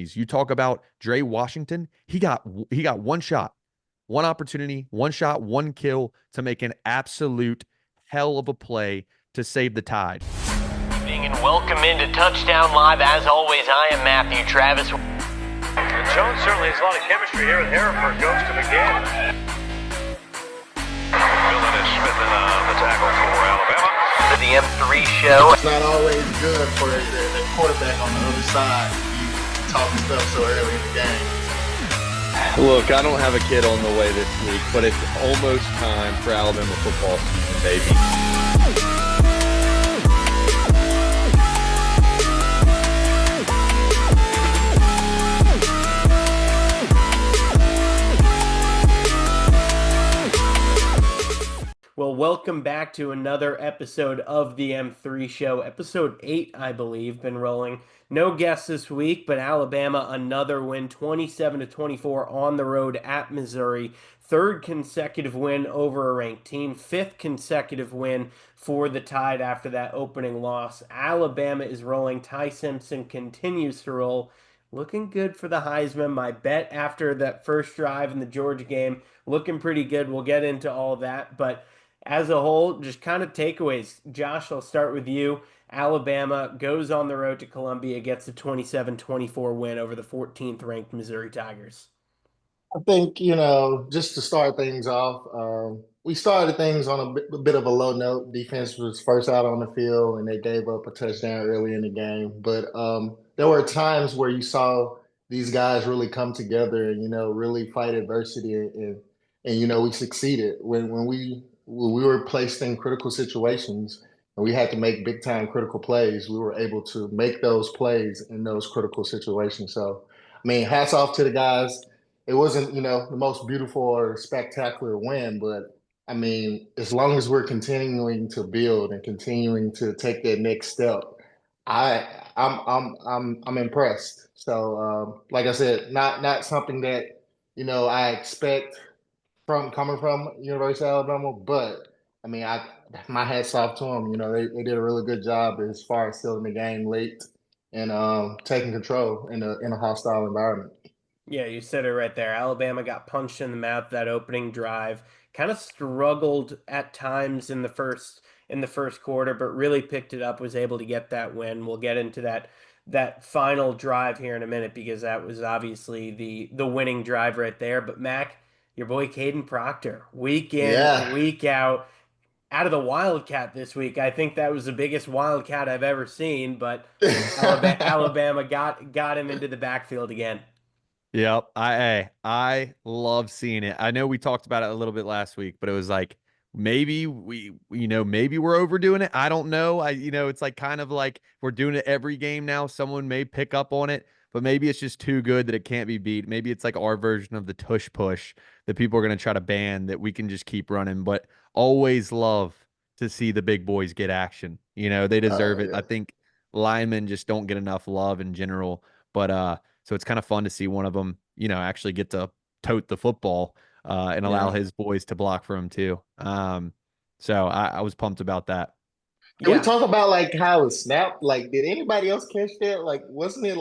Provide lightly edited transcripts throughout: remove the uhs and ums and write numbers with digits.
opportunities. You talk about Dre Washington. He got one shot, one opportunity, one shot, one kill to make an absolute hell of a play to save the Tide. And welcome into Touchdown Live. As always, I am Matthew Travis. Jones certainly has a lot of chemistry here with Hereford. Goes to McGinn. Millen is Smith in the tackle for Alabama. The M3 show. It's not always good for the quarterback on the other side to be talking stuff so early in the game. Look, I don't have a kid on the way this week, but it's almost time for Alabama football season, baby. Well, welcome back to another episode of the M3 Show. Episode 8, I believe, been rolling. No guests this week, but Alabama, another win, 27-24 on the road at Missouri. Third consecutive win over a ranked team. Fifth consecutive win for the Tide after that opening loss. Alabama is rolling. Ty Simpson continues to roll. Looking good for the Heisman. My bet after that first drive in the Georgia game, looking pretty good. We'll get into all of that, but as a whole, just kind of takeaways. Josh, I'll start with you. Alabama goes on the road to Columbia, gets a 27-24 win over the 14th ranked Missouri Tigers. I think, just to start things off, we started things on a bit of a low note. Defense was first out on the field, and they gave up a touchdown early in the game. But there were times where you saw these guys really come together and, really fight adversity. And we succeeded. When we were placed in critical situations and we had to make big time critical plays, we were able to make those plays in those critical situations. So, hats off to the guys. It wasn't, the most beautiful or spectacular win, but as long as we're continuing to build and continuing to take that next step, I'm impressed. So, like I said, not something that, I expect coming from University of Alabama, but my hat's off to them. They did a really good job as far as sealing the game late and taking control in a hostile environment. Yeah, you said it right there. Alabama got punched in the mouth that opening drive. Kind of struggled at times in the first quarter, but really picked it up. Was able to get that win. We'll get into that final drive here in a minute because that was obviously the winning drive right there. But Mac, your boy Caden Proctor, week in, week out of the Wildcat this week. I think that was the biggest Wildcat I've ever seen, but Alabama got him into the backfield again. Yep. I love seeing it. I know we talked about it a little bit last week, but it was like maybe maybe we're overdoing it. I don't know. It's like kind of like we're doing it every game now. Someone may pick up on it, but maybe it's just too good that it can't be beat. Maybe it's like our version of the tush push that people are going to try to ban that we can just keep running, but always love to see the big boys get action. They deserve it. I think linemen just don't get enough love in general, but so it's kind of fun to see one of them, actually get to tote the football and allow his boys to block for him too. So I was pumped about that. Can we talk about how it snapped? Did anybody else catch that? Wasn't it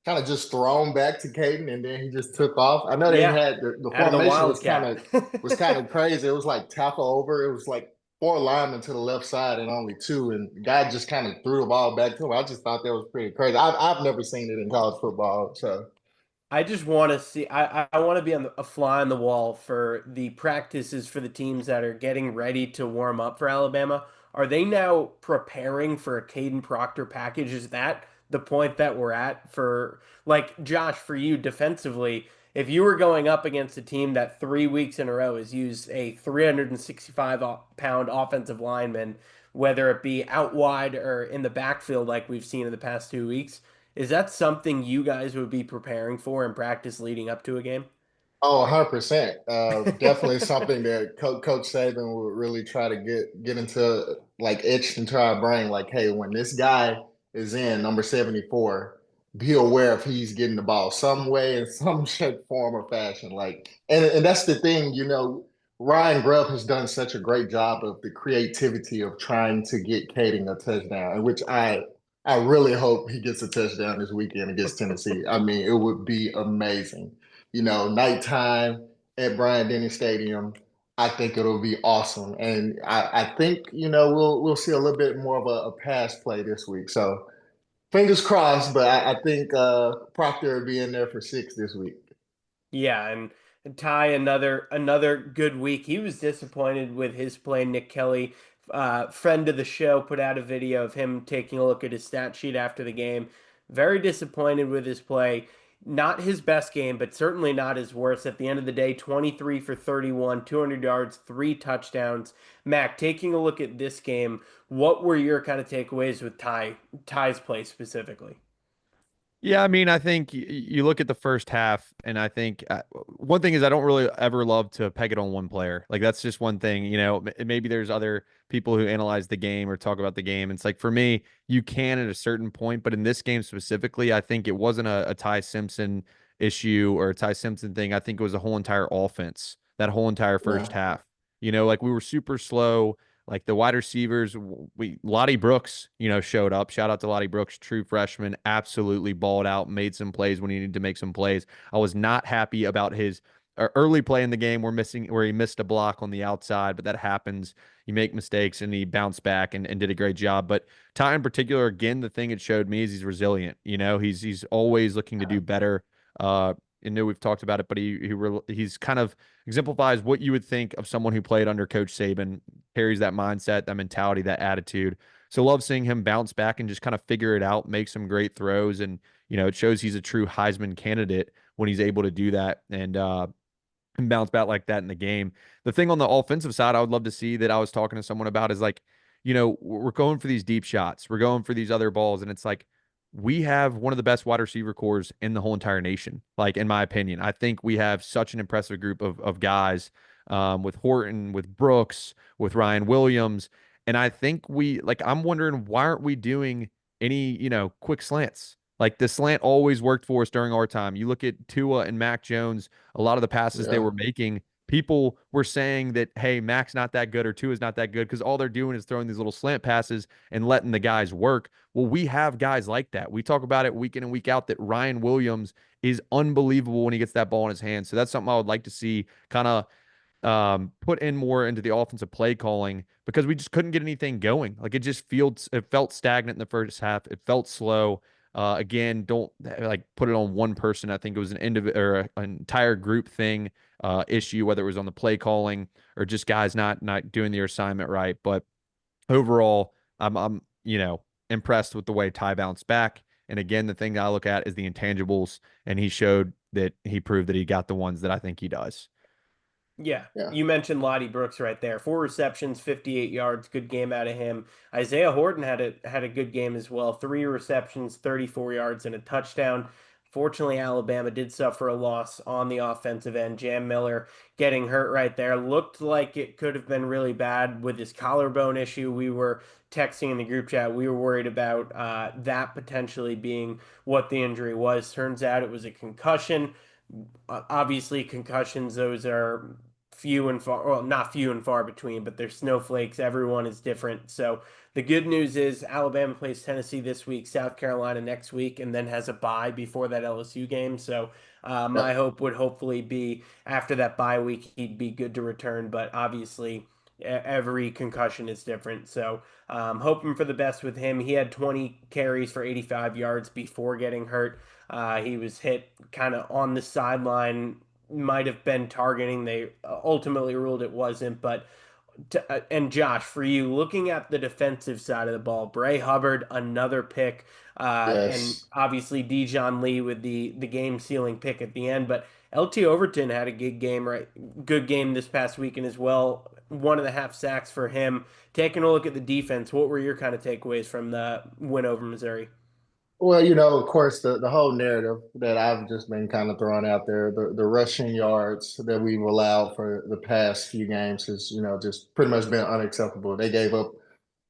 kind of just thrown back to Caden and then he just took off? I know they had the formation was kind of crazy. It was tackle over. It was 4 linemen to the left side and only 2, and the guy just kind of threw the ball back to him. I just thought that was pretty crazy. I've never seen it in college football, so I just want to see. I want to be a fly on the wall for the practices for the teams that are getting ready to warm up for Alabama. Are they now preparing for a Caden Proctor package? Is that the point that we're at for Josh, for you defensively? If you were going up against a team that 3 weeks in a row has used a 365-pound offensive lineman, whether it be out wide or in the backfield like we've seen in the past 2 weeks, is that something you guys would be preparing for in practice leading up to a game? Oh, 100%. Definitely something that Coach Saban would really try to get into, etched into our brain. Hey, when this guy is in number 74, be aware if he's getting the ball some way in some shape, form, or fashion. And that's the thing, Ryan Grubb has done such a great job of the creativity of trying to get Caden a touchdown, which I I really hope he gets a touchdown this weekend against Tennessee. I mean, it would be amazing. Nighttime at Bryant-Denny Stadium, I think it'll be awesome. And I think, we'll see a little bit more of a pass play this week. So fingers crossed, but I think Proctor will be in there for 6 this week. Yeah, and Ty, another good week. He was disappointed with his play. Nick Kelly, friend of the show, put out a video of him taking a look at his stat sheet after the game. Very disappointed with his play. Not his best game, but certainly not his worst. At the end of the day, 23 for 31, 200 yards, 3 touchdowns. Mac, taking a look at this game, what were your kind of takeaways with Ty's play specifically? Yeah, I mean, I think you look at the first half, and I think one thing is I don't really ever love to peg it on one player. Like that's just one thing, maybe there's other people who analyze the game or talk about the game. It's like for me, you can at a certain point, but in this game specifically, I think it wasn't a Ty Simpson issue or a Ty Simpson thing. I think it was a whole entire offense, that whole entire Yeah. first half. Like we were super slow. Like the wide receivers, Lottie Brooks, showed up. Shout out to Lottie Brooks, true freshman, absolutely balled out, made some plays when he needed to make some plays. I was not happy about his early play in the game. Where he missed a block on the outside, but that happens. You make mistakes, and he bounced back and did a great job. But Ty in particular, again, the thing it showed me is he's resilient. He's always looking to do better. I know we've talked about it, but he's kind of exemplifies what you would think of someone who played under Coach Saban, carries that mindset, that mentality, that attitude. So love seeing him bounce back and just kind of figure it out, make some great throws, and it shows he's a true Heisman candidate when he's able to do that and bounce back like that in the game. The thing on the offensive side, I would love to see that I was talking to someone about is like, we're going for these deep shots, we're going for these other balls, and it's like we have one of the best wide receiver cores in the whole entire nation. Like, in my opinion, I think we have such an impressive group of guys with Horton, with Brooks, with Ryan Williams. And I think I'm wondering why aren't we doing any, quick slants? Like the slant always worked for us during our time. You look at Tua and Mac Jones, a lot of the passes they Yeah. were making, people were saying that, hey, Mac's not that good or Tua's not that good because all they're doing is throwing these little slant passes and letting the guys work. Well, we have guys like that. We talk about it week in and week out that Ryan Williams is unbelievable when he gets that ball in his hands. So that's something I would like to see kind of put in more into the offensive play calling because we just couldn't get anything going. Like it felt stagnant in the first half. It felt slow. Again, don't like put it on one person. I think it was an individual or an entire group thing issue, whether it was on the play calling or just guys not doing their assignment right. But overall, I'm impressed with the way Ty bounced back. And again, the thing that I look at is the intangibles, and he showed that he proved that he got the ones that I think he does. Yeah, Yeah. you mentioned Lottie Brooks right there. 4 receptions, 58 yards, good game out of him. Isaiah Horton had a good game as well. 3 receptions, 34 yards, and a touchdown. Fortunately, Alabama did suffer a loss on the offensive end. Jam Miller getting hurt right there. Looked like it could have been really bad with his collarbone issue. We were texting in the group chat. We were worried about that potentially being what the injury was. Turns out it was a concussion. Obviously concussions, those are few and far, well, not few and far between, but they're snowflakes. Everyone is different. So the good news is Alabama plays Tennessee this week, South Carolina next week, and then has a bye before that LSU game. So my Yeah. hope would hopefully be after that bye week he'd be good to return, but obviously every concussion is different. So hoping for the best with him. He had 20 carries for 85 yards before getting hurt. He was hit kind of on the sideline, might have been targeting. They ultimately ruled it wasn't. But and Josh, for you, looking at the defensive side of the ball, Bray Hubbard, another pick, and Yes. obviously Dijon Lee with the game sealing pick at the end. But LT Overton had a good game this past weekend as well. 1.5 sacks for him. Taking a look at the defense, what were your kind of takeaways from the win over Missouri? Well, of course, the whole narrative that I've just been kind of throwing out there, the rushing yards that we've allowed for the past few games has, just pretty much been unacceptable. They gave up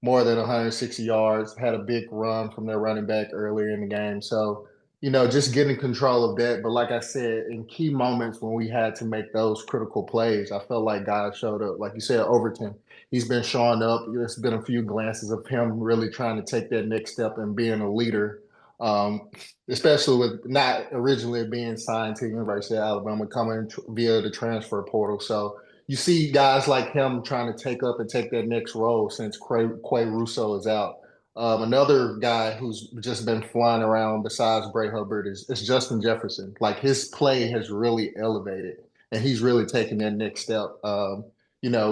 more than 160 yards, had a big run from their running back earlier in the game. So, just getting control of that. But like I said, in key moments when we had to make those critical plays, I felt like guys showed up. Like you said, Overton, He's been showing up. There's been a few glances of him really trying to take that next step and being a leader, um, especially with not originally being signed to the University of Alabama, coming via the transfer portal. So you see guys like him trying to take up and take that next role since Quay Russo is out. Another guy who's just been flying around besides Bray Hubbard is Justin Jefferson. Like his play has really elevated, and he's really taking that next step.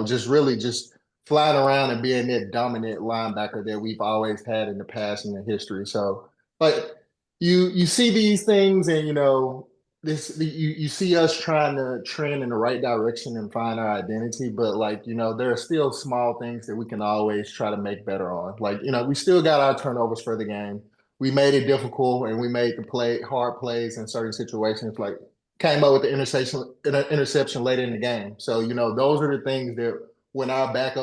Just really just flying around and being that dominant linebacker that we've always had in the past in the history. So, but you see these things, and you see us trying to trend in the right direction and find our identity, but there are still small things that we can always try to make better on. We still got our turnovers for the game. We made it difficult and we made the hard plays in certain situations, like came up with the interception late in the game. So, those are the things that when our back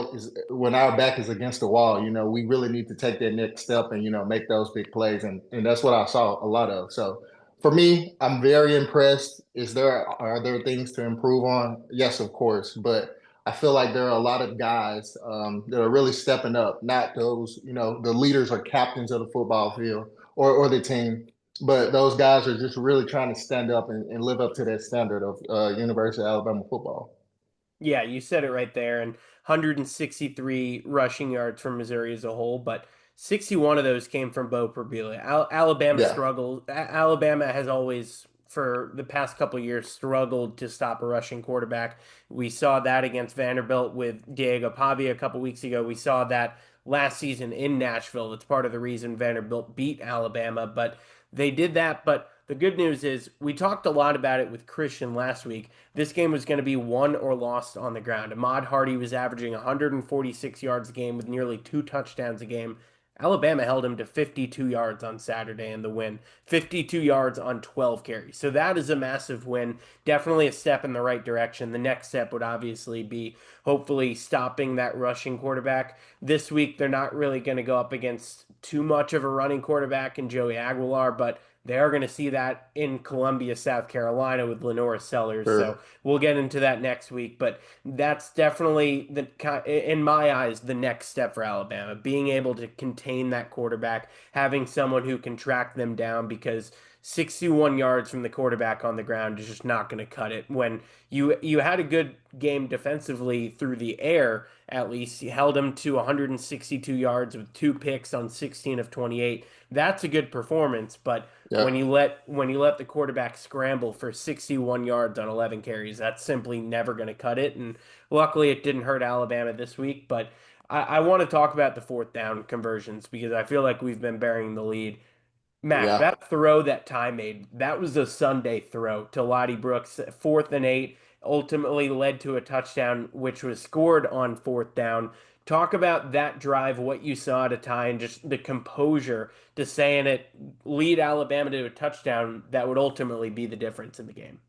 is against the wall, we really need to take that next step and, make those big plays. And that's what I saw a lot of. So for me, I'm very impressed. Are there things to improve on? Yes, of course. But I feel like there are a lot of guys that are really stepping up, not those, the leaders or captains of the football field or the team, but those guys are just really trying to stand up and live up to that standard of University of Alabama football. Yeah, you said it right there. And 163 rushing yards from Missouri as a whole, but 61 of those came from Bo Perbila. Alabama Yeah, struggles. Alabama has always, for the past couple of years, struggled to stop a rushing quarterback. We saw that against Vanderbilt with Diego Pavia a couple weeks ago. We saw that last season in Nashville. That's part of the reason Vanderbilt beat Alabama, but they did that. But the good news is we talked a lot about it with Christian last week. This game was going to be won or lost on the ground. Ahmad Hardy was averaging 146 yards a game with nearly 2 touchdowns a game. Alabama held him to 52 yards on Saturday in the win, 52 yards on 12 carries. So that is a massive win. Definitely a step in the right direction. The next step would obviously be hopefully stopping that rushing quarterback. This week, they're not really going to go up against too much of a running quarterback in Joey Aguilar, but they are going to see that in Columbia, South Carolina with Lenora Sellers. So sure. we'll get into that next week. But that's definitely, in my eyes, the next step for Alabama, being able to contain that quarterback, having someone who can track them down because 61 yards from the quarterback on the ground is just not going to cut it. When you had a good game defensively through the air, at least you held him to 162 yards with 2 picks on 16 of 28. That's a good performance, but Yeah, when you let the quarterback scramble for 61 yards on 11 carries, that's simply never going to cut it. And luckily, it didn't hurt Alabama this week. But I want to talk about the fourth down conversions because I feel like we've been bearing the lead. Mac, yeah, that throw that Ty made, that was a Sunday throw to Lottie Brooks, 4th and 8, ultimately led to a touchdown, which was scored on 4th down. Talk about that drive, what you saw to Ty, and just the composure to saying it lead Alabama to a touchdown that would ultimately be the difference in the game.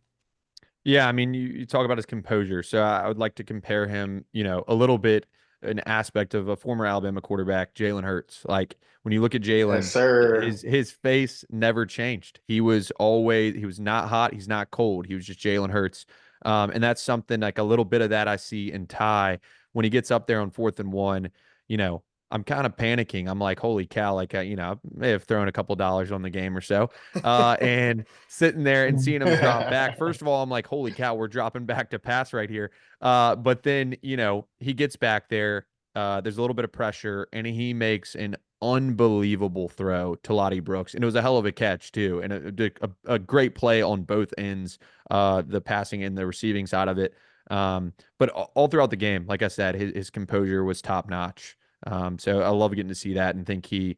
Yeah, I mean, you talk about his composure. So I would like to compare him, a little bit, an aspect of a former Alabama quarterback, Jalen Hurts. Like when you look at yes, Jalen, sir. his face never changed. He was not hot, he's not cold. He was just Jalen Hurts. And that's something like a little bit of that I see in Ty when he gets up there on 4th and 1. You know, I'm kind of panicking. I'm like, holy cow! Like, I may have thrown a couple dollars on the game or so. And sitting there and seeing him drop back. First of all, I'm like, holy cow, we're dropping back to pass right here. But then, he gets back there. There's a little bit of pressure, and he makes an unbelievable throw to Lottie Brooks. And it was a hell of a catch, too. And a great play on both ends, the passing and the receiving side of it. But all throughout the game, like I said, his composure was top notch. So I love getting to see that and think in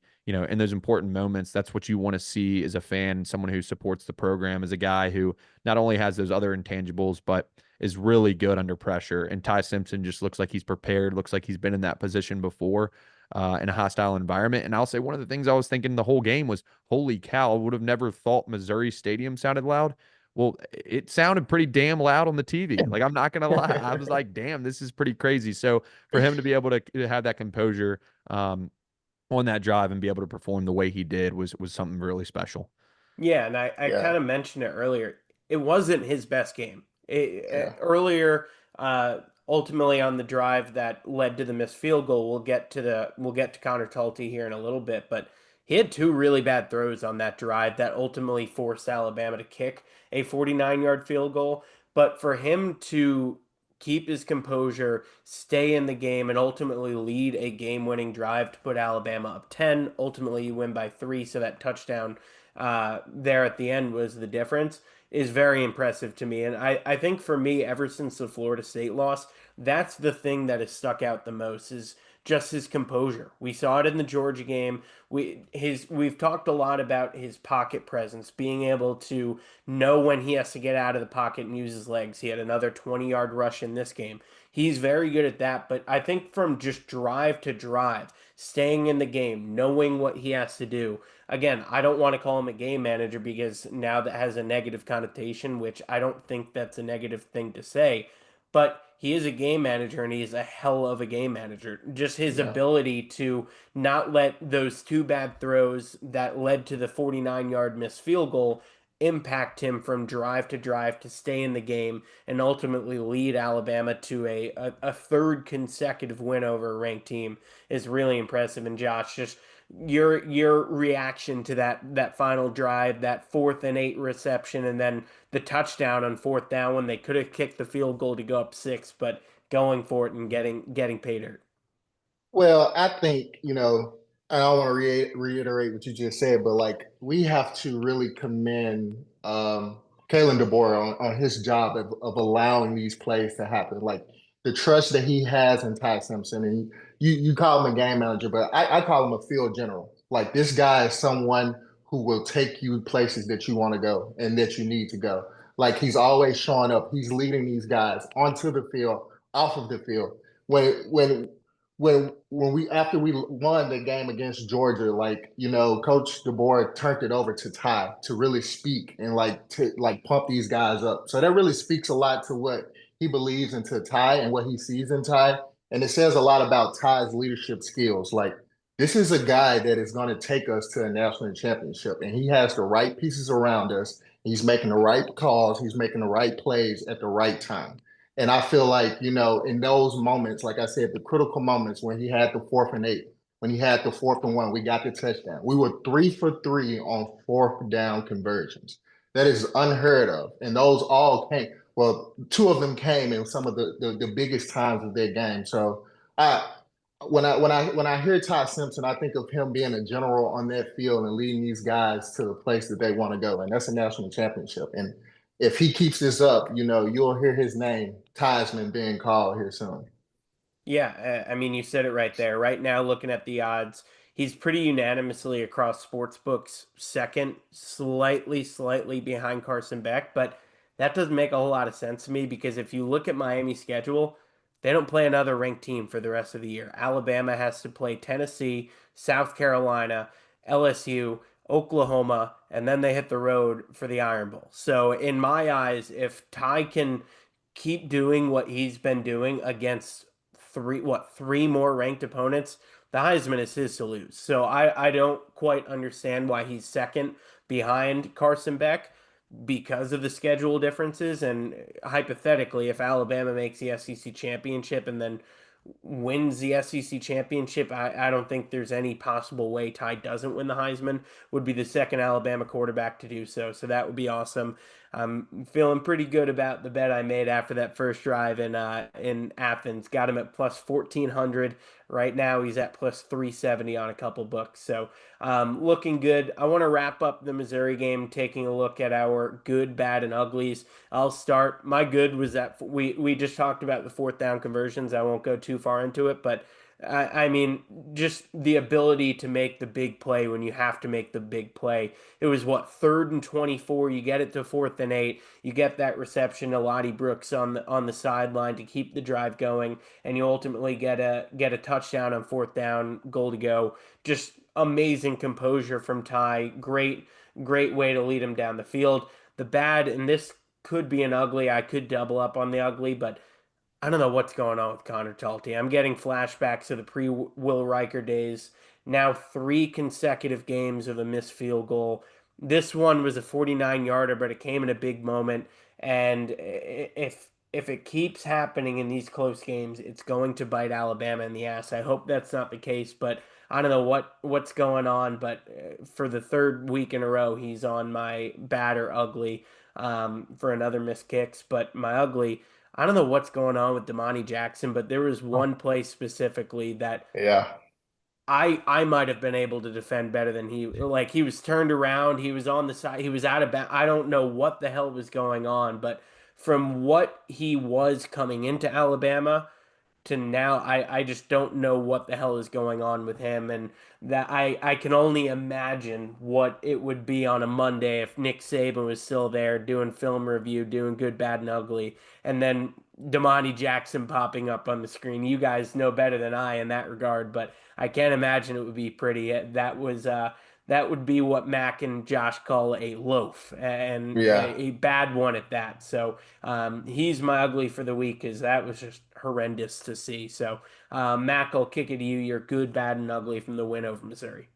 those important moments, that's what you want to see as a fan, someone who supports the program, as a guy who not only has those other intangibles, but is really good under pressure. And Ty Simpson just looks like he's prepared, looks like he's been in that position before in a hostile environment. And I'll say one of the things I was thinking the whole game was, holy cow, I would have never thought Missouri Stadium sounded loud. Well, it sounded pretty damn loud on the TV. Like, I'm not gonna lie. I was like, damn, this is pretty crazy. So for him to be able to have that composure on that drive and be able to perform the way he did was something really special. Yeah, and I Yeah, kind of mentioned it earlier. It wasn't his best game. yeah, Earlier, ultimately on the drive that led to the missed field goal, we'll get to Connor Tulty here in a little bit, but he had two really bad throws on that drive that ultimately forced Alabama to kick a 49-yard field goal. But for him to keep his composure, stay in the game, and ultimately lead a game-winning drive to put Alabama up 10. Ultimately, you win by 3, so that touchdown there at the end was the difference, is very impressive to me. And I think for me, ever since the Florida State loss, that's the thing that has stuck out the most is just his composure. We saw it in the Georgia game. We've talked a lot about his pocket presence, being able to know when he has to get out of the pocket and use his legs. He had another 20-yard rush in this game. He's very good at that, but I think from just drive to drive, staying in the game, knowing what he has to do. Again, I don't want to call him a game manager because now that has a negative connotation, which I don't think that's a negative thing to say, but he is a game manager and he is a hell of a game manager. Just his Yeah. ability to not let those two bad throws that led to the 49-yard missed field goal impact him from drive to stay in the game and ultimately lead Alabama to a third consecutive win over a ranked team is really impressive. And Josh, just your reaction to that final drive, that 4th and 8 reception, and then the touchdown on 4th down when they could have kicked the field goal to go up 6, but going for it and getting pay dirt. Well, I think, I don't want to reiterate what you just said, but like we have to really commend Kalen DeBoer on his job of allowing these plays to happen. Like the trust that he has in Ty Simpson, and you call him a game manager, but I call him a field general. Like this guy is someone who will take you places that you want to go and that you need to go. Like he's always showing up. He's leading these guys onto the field, off of the field. When we after we won the game against Georgia, like Coach DeBoer turned it over to Ty to really speak and to pump these guys up. So that really speaks a lot to what he believes into Ty and what he sees in Ty, and it says a lot about Ty's leadership skills. Like this is a guy that is going to take us to a national championship, and he has the right pieces around us. He's making the right calls. He's making the right plays at the right time. And I feel like, in those moments, like I said, the critical moments when he had the 4th and 8, when he had the 4th and 1, we got the touchdown. We were 3 for 3 on 4th down conversions. That is unheard of. And those all came, well, 2 of them came in some of the biggest times of their game. So I when I hear Ty Simpson, I think of him being a general on that field and leading these guys to the place that they want to go, and that's a national championship. And if he keeps this up, you'll hear his name, Theismann, being called here soon. Yeah, I mean, you said it right there. Right now, looking at the odds, he's pretty unanimously across sports books second, slightly behind Carson Beck, but that doesn't make a whole lot of sense to me because if you look at Miami's schedule, they don't play another ranked team for the rest of the year. Alabama has to play Tennessee, South Carolina, LSU, Oklahoma, and then they hit the road for the Iron Bowl. So, in my eyes, if Ty can keep doing what he's been doing against three more ranked opponents, the Heisman is his to lose. So I don't quite understand why he's second behind Carson Beck because of the schedule differences. And hypothetically, if Alabama makes the SEC championship and then wins the SEC championship, I don't think there's any possible way Ty doesn't win the Heisman. Would be the second Alabama quarterback to do so. So that would be awesome. I'm feeling pretty good about the bet I made after that first drive in Athens. Got him at plus 1,400. Right now he's at plus 370 on a couple books. So looking good. I want to wrap up the Missouri game taking a look at our good, bad, and uglies. I'll start. My good was that we just talked about the 4th down conversions. I won't go too far into it, but I mean, just the ability to make the big play when you have to make the big play. It was what 3rd and 24. You get it to 4th and 8. You get that reception to Lottie Brooks on the sideline to keep the drive going, and you ultimately get a touchdown on 4th down, goal to go. Just amazing composure from Ty. Great way to lead him down the field. The bad, and this could be an ugly. I could double up on the ugly, but I don't know what's going on with Connor Talty. I'm getting flashbacks to the pre-Will Riker days. Now 3 consecutive games of a missed field goal. This one was a 49-yarder, but it came in a big moment. And if if it keeps happening in these close games, it's going to bite Alabama in the ass. I hope that's not the case, but I don't know what's going on. But for the third week in a row, he's on my bad or ugly for another missed kicks. But my ugly, I don't know what's going on with Damani Jackson, but there was Oh, one play specifically that Yeah. I might have been able to defend better than he. Like, he was turned around, he was on the side, he was out of bounds. I don't know what the hell was going on, but from what he was coming into Alabama to now, I just don't know what the hell is going on with him. And that I can only imagine what it would be on a Monday if Nick Saban was still there doing film review, doing good, bad, and ugly, and then Damani Jackson popping up on the screen. You guys know better than I in that regard, but I can't imagine it would be pretty. That would be what Mac and Josh call a loaf, and Yeah. a bad one at that. So he's my ugly for the week, because that was just horrendous to see. So Mac, I'll kick it to you. You're good, bad, and ugly from the win over Missouri.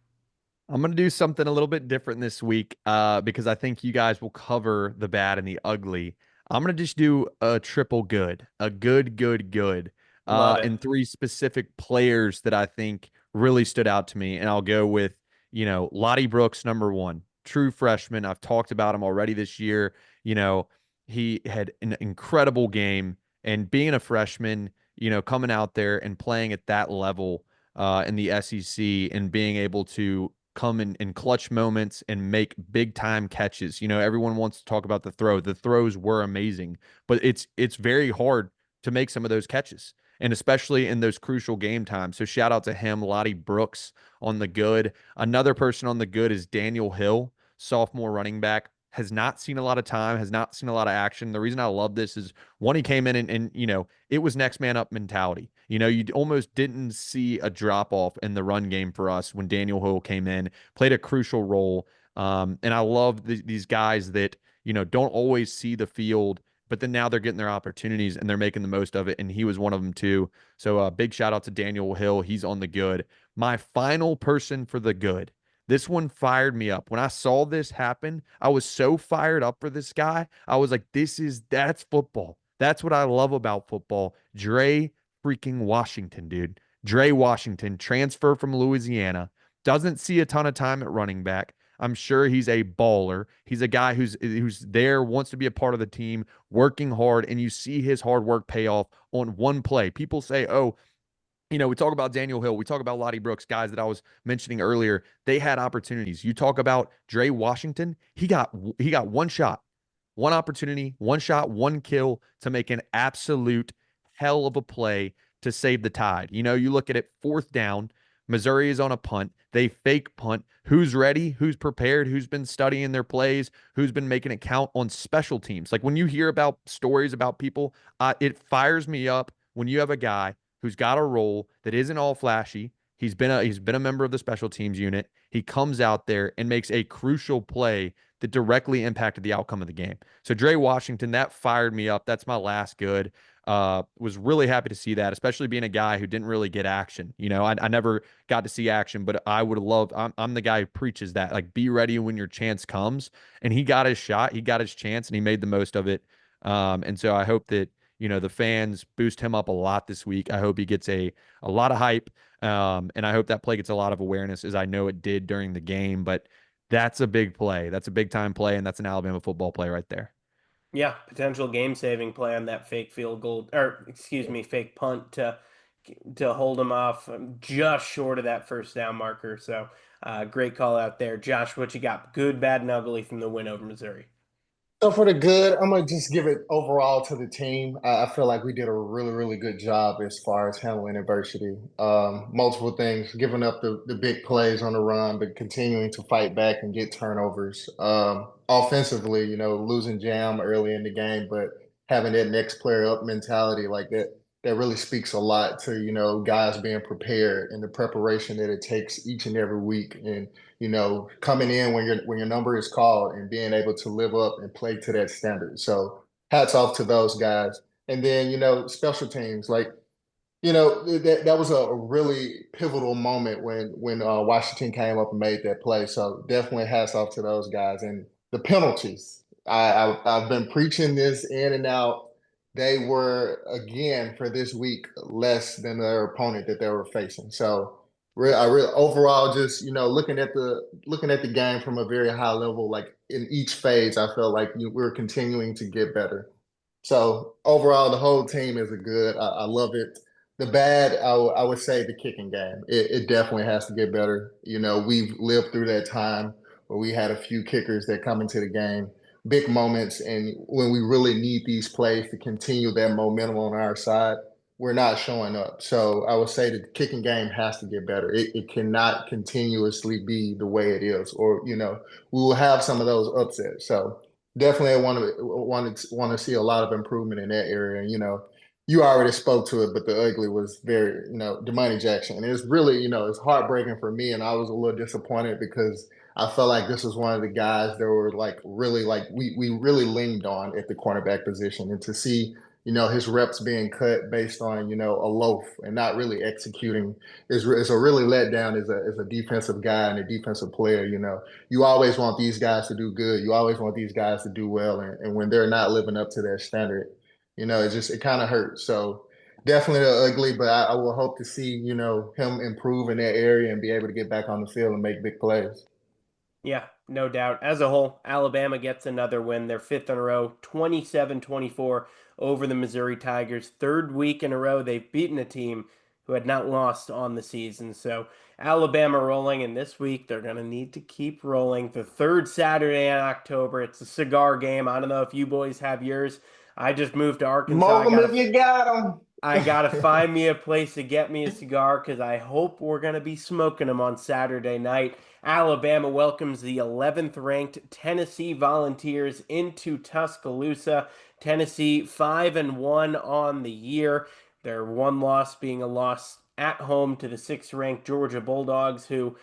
I'm gonna do something a little bit different this week, because I think you guys will cover the bad and the ugly. I'm gonna just do a triple good, a good, good, good, Love it. and three specific players that I think really stood out to me. And I'll go with, Lottie Brooks, number one, true freshman. I've talked about him already this year. You know, he had an incredible game, and being a freshman, coming out there and playing at that level in the SEC and being able to come in clutch moments and make big time catches. Everyone wants to talk about the throw. The throws were amazing, but it's very hard to make some of those catches, and especially in those crucial game times. So shout out to him, Lottie Brooks on the good. Another person on the good is Daniel Hill, sophomore running back. Has not seen a lot of time, has not seen a lot of action. The reason I love this is one, he came in and it was next man up mentality. You almost didn't see a drop off in the run game for us when Daniel Hill came in, played a crucial role. And I love these guys that, don't always see the field, but then now they're getting their opportunities and they're making the most of it. And he was one of them too. So big shout out to Daniel Hill. He's on the good. My final person for the good. This one fired me up. When I saw this happen, I was so fired up for this guy. I was like, that's football. That's what I love about football. Dre freaking Washington, dude. Dre Washington, transfer from Louisiana, doesn't see a ton of time at running back. I'm sure he's a baller. He's a guy who's there, wants to be a part of the team, working hard, and you see his hard work pay off on one play. People say, "Oh, we talk about Daniel Hill, we talk about Lottie Brooks, guys that I was mentioning earlier. They had opportunities. You talk about Dre Washington, he got one shot, one opportunity, one shot, one kill to make an absolute hell of a play to save the tide. You look at it, fourth down, Missouri is on a punt. They fake punt. Who's ready? Who's prepared? Who's been studying their plays? Who's been making it count on special teams? Like, when you hear about stories about people, it fires me up when you have a guy who's got a role that isn't all flashy. He's been a member of the special teams unit. He comes out there and makes a crucial play that directly impacted the outcome of the game. So Dre Washington, that fired me up. That's my last good. Was really happy to see that, especially being a guy who didn't really get action. I never got to see action, but I would love. I'm the guy who preaches that, like, be ready when your chance comes. And he got his shot, he got his chance, and he made the most of it. And so I hope that the fans boost him up a lot this week. I hope he gets a lot of hype, and I hope that play gets a lot of awareness, as I know it did during the game. But that's a big play. That's a big time play, and that's an Alabama football play right there. Yeah, potential game-saving play on that fake field goal, or excuse me, fake punt to hold him off just short of that first down marker. So great call out there. Josh, what you got? Good, bad, and ugly from the win over Missouri. So for the good, I'm gonna just give it overall to the team. I feel like we did a really, really good job as far as handling adversity. Multiple things, giving up the big plays on the run, but continuing to fight back and get turnovers. Offensively, losing jam early in the game, but having that next player up mentality like that really speaks a lot to, guys being prepared and the preparation that it takes each and every week. And coming in when your number is called and being able to live up and play to that standard. So hats off to those guys. And then, special teams, like, that was a really pivotal moment when Washington came up and made that play. So definitely hats off to those guys. And the penalties. I've been preaching this in and out. they were again for this week less than their opponent that they were facing. So overall, just looking at the game from a very high level, like in each phase, I felt like we're continuing to get better. So overall, the whole team is a good. I love it. The bad, I would say, the kicking game. It definitely has to get better. We've lived through that time where we had a few kickers that come into the game, big moments, and when we really need these plays to continue that momentum on our side, we're not showing up. So I would say the kicking game has to get better. It cannot continuously be the way it is, or we will have some of those upsets. So definitely I want to see a lot of improvement in that area. And you already spoke to it, but the ugly was very, Demani Jackson. And it's really, it's heartbreaking for me. And I was a little disappointed because I felt like this was one of the guys that were like really like we really leaned on at the cornerback position. And to see, his reps being cut based on, a loaf and not really executing is a really letdown as a defensive guy and a defensive player. You always want these guys to do good. You always want these guys to do well. And when they're not living up to their standard, it kind of hurts. So definitely ugly, but I will hope to see, him improve in that area and be able to get back on the field and make big plays. Yeah, no doubt. As a whole, Alabama gets another win. Their fifth in a row, 27-24 over the Missouri Tigers. Third week in a row they've beaten a team who had not lost on the season. So Alabama rolling, and this week they're going to need to keep rolling. The third Saturday in October, it's a cigar game. I don't know if you boys have yours. I just moved to Arkansas. Smoke them if you got I them. gotta find me a place to get me a cigar because I hope we're gonna be smoking them on Saturday night. Alabama welcomes the 11th ranked Tennessee Volunteers into Tuscaloosa. Tennessee 5-1 on the year. Their one loss being a loss at home to the 6th ranked Georgia Bulldogs, who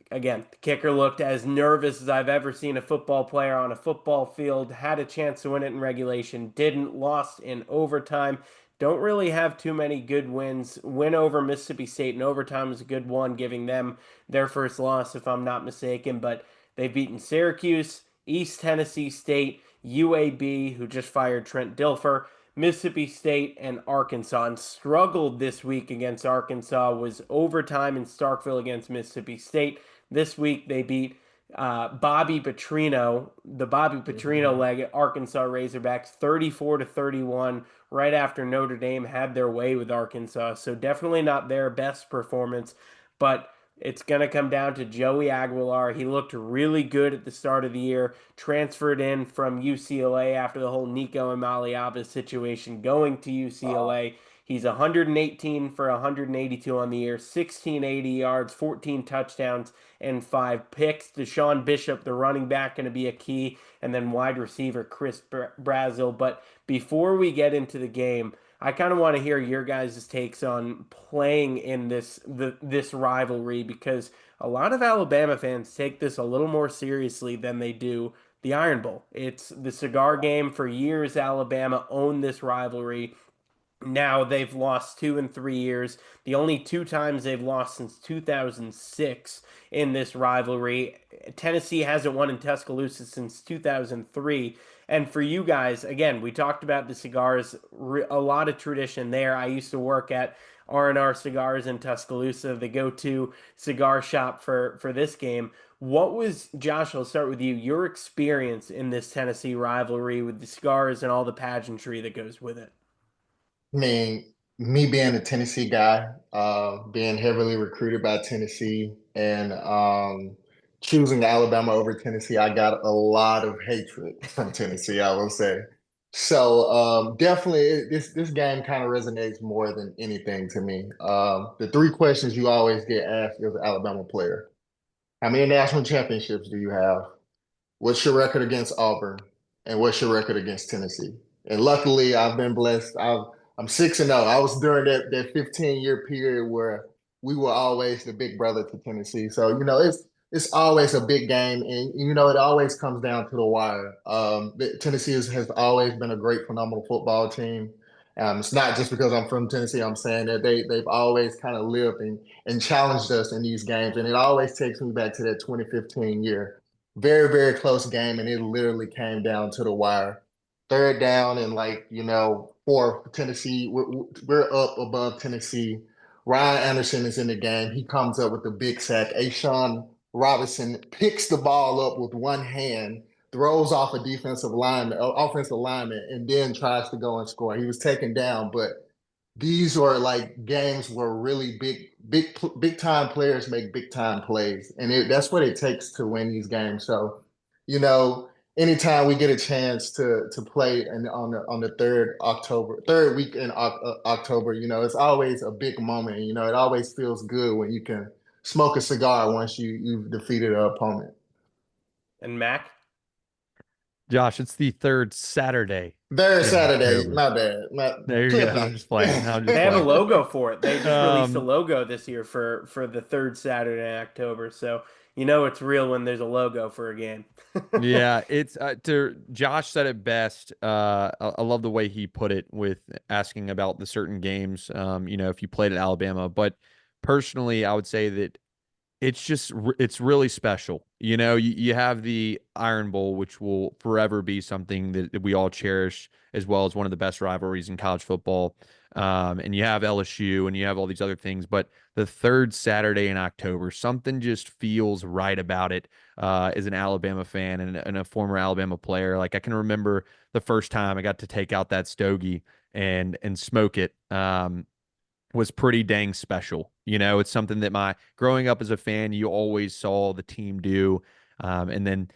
again, the kicker looked as nervous as I've ever seen a football player on a football field. Had a chance to win it in regulation, didn't, lost in overtime. Don't really have too many good wins. Win over Mississippi State in overtime was a good one, giving them their first loss, if I'm not mistaken. But they've beaten Syracuse, East Tennessee State, UAB, who just fired Trent Dilfer, Mississippi State, and Arkansas, and struggled this week against Arkansas. Was overtime in Starkville against Mississippi State. This week they beat Bobby Petrino, the Bobby Petrino leg at Arkansas Razorbacks, 34-31, right after Notre Dame had their way with Arkansas. So definitely not their best performance, but it's going to come down to Joey Aguilar. He looked really good at the start of the year, transferred in from UCLA after the whole Nico and Maliaba situation, going to UCLA. He's 118 for 182 on the year, 1680 yards, 14 touchdowns, and 5 picks. Deshaun Bishop, the running back, going to be a key, and then wide receiver Chris Brazil. But before we get into the game, I kind of want to hear your guys' takes on playing in this rivalry, because a lot of Alabama fans take this a little more seriously than they do the Iron Bowl. It's the cigar game. For years, Alabama owned this rivalry. Now they've lost 2 in 3 years. The only two times they've lost since 2006 in this rivalry. Tennessee hasn't won in Tuscaloosa since 2003. And for you guys, again, we talked about the cigars, a lot of tradition there. I used to work at R&R Cigars in Tuscaloosa, the go-to cigar shop for this game. What was, Josh, I'll start with you, your experience in this Tennessee rivalry with the cigars and all the pageantry that goes with it? I mean, me being a Tennessee guy, being heavily recruited by Tennessee, and choosing Alabama over Tennessee, I got a lot of hatred from Tennessee, I will say. So definitely, this game kind of resonates more than anything to me. The three questions you always get asked as an Alabama player: how many national championships do you have? What's your record against Auburn? And what's your record against Tennessee? And luckily, I've been blessed. I'm 6-0. I was during that 15-year period where we were always the big brother to Tennessee. So it's always a big game, and it always comes down to the wire. Tennessee has always been a great, phenomenal football team. It's not just because I'm from Tennessee. I'm saying that they've always kind of lived and challenged us in these games, and it always takes me back to that 2015 year. Very, very close game, and it literally came down to the wire. third down and like, 4 for Tennessee. We're up above Tennessee. Ryan Anderson is in the game. He comes up with a big sack. Ashawn Robinson picks the ball up with one hand, throws off a offensive lineman, and then tries to go and score. He was taken down, but these are like games where really big time players make big time plays, and that's what it takes to win these games. So, you know, anytime we get a chance to play on the third week in October, it's always a big moment. It always feels good when you can smoke a cigar once you've defeated an opponent. And Mac? Josh, it's the third Saturday Third in Saturday, October. my bad. There you go. Flip I'm just playing. I'm it. just They have a playing. logo for it. They just released a Um, logo this year for the third Saturday in October. So you know it's real when there's a logo for a game. yeah, it's to Josh said it best. I love the way he put it with asking about the certain games. If you played at Alabama, but personally, I would say that it's really special. You have the Iron Bowl, which will forever be something that we all cherish, as well as one of the best rivalries in college football. And you have LSU and you have all these other things, but the third Saturday in October, something just feels right about it. As an Alabama fan and a former Alabama player, like I can remember the first time I got to take out that stogie and smoke it. Was pretty dang special. It's something that my growing up as a fan, you always saw the team do. And then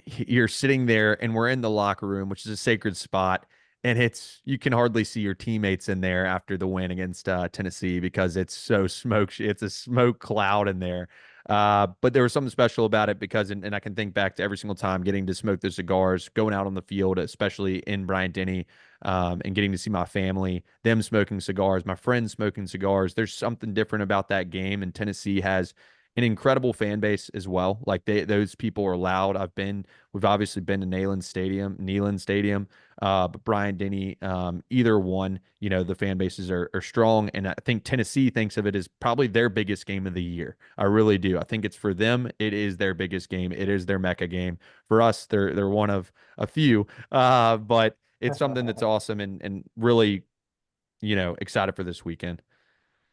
you're sitting there and we're in the locker room, which is a sacred spot. And you can hardly see your teammates in there after the win against Tennessee because it's so it's a smoke cloud in there. But there was something special about it because, and I can think back to every single time getting to smoke those cigars, going out on the field, especially in Bryant-Denny, and getting to see my family, them smoking cigars, my friends smoking cigars. There's something different about that game, and Tennessee has an incredible fan base as well. Like those people are loud. We've obviously been to Neyland Stadium, but Bryant-Denny, either one, the fan bases are strong, and I think Tennessee thinks of it as probably their biggest game of the year. I really do. I think it's for them. It is their biggest game. It is their Mecca game. For us, they're one of a few, but it's something that's awesome and really, excited for this weekend.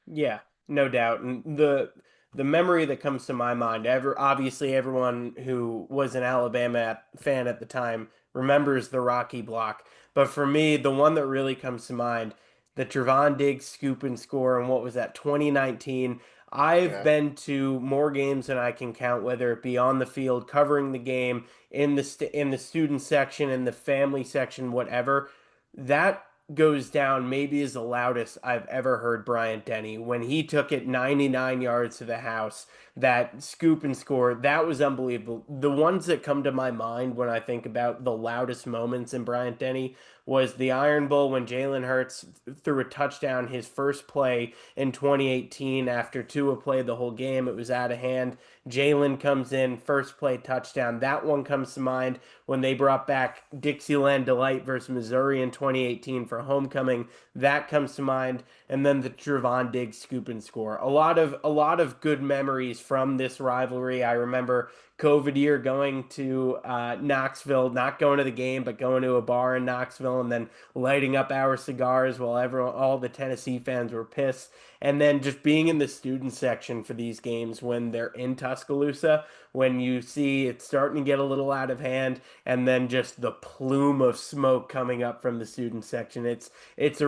Yeah, no doubt. And the memory that comes to my mind, obviously everyone who was an Alabama fan at the time remembers the Rocky block. But for me, the one that really comes to mind, the Trevon Diggs scoop and score, and what was that, 2019. I've Yeah. been to more games than I can count, whether it be on the field, covering the game, in the student section, in the family section, whatever. That goes down maybe as the loudest I've ever heard Bryant-Denny when he took it 99 yards to the house. That scoop and score, that was unbelievable. The ones that come to my mind when I think about the loudest moments in Bryant-Denny was the Iron Bowl when Jalen Hurts threw a touchdown his first play in 2018 after Tua played the whole game. It was out of hand. Jalen comes in, first play touchdown. That one comes to mind when they brought back Dixieland Delight versus Missouri in 2018 for homecoming. That comes to mind, and then the Trevon Diggs scoop and score. A lot of good memories from this rivalry. I remember COVID year going to Knoxville, not going to the game, but going to a bar in Knoxville and then lighting up our cigars while all the Tennessee fans were pissed. And then just being in the student section for these games when they're in Tuscaloosa, when you see it's starting to get a little out of hand, and then just the plume of smoke coming up from the student section. It's Yeah. a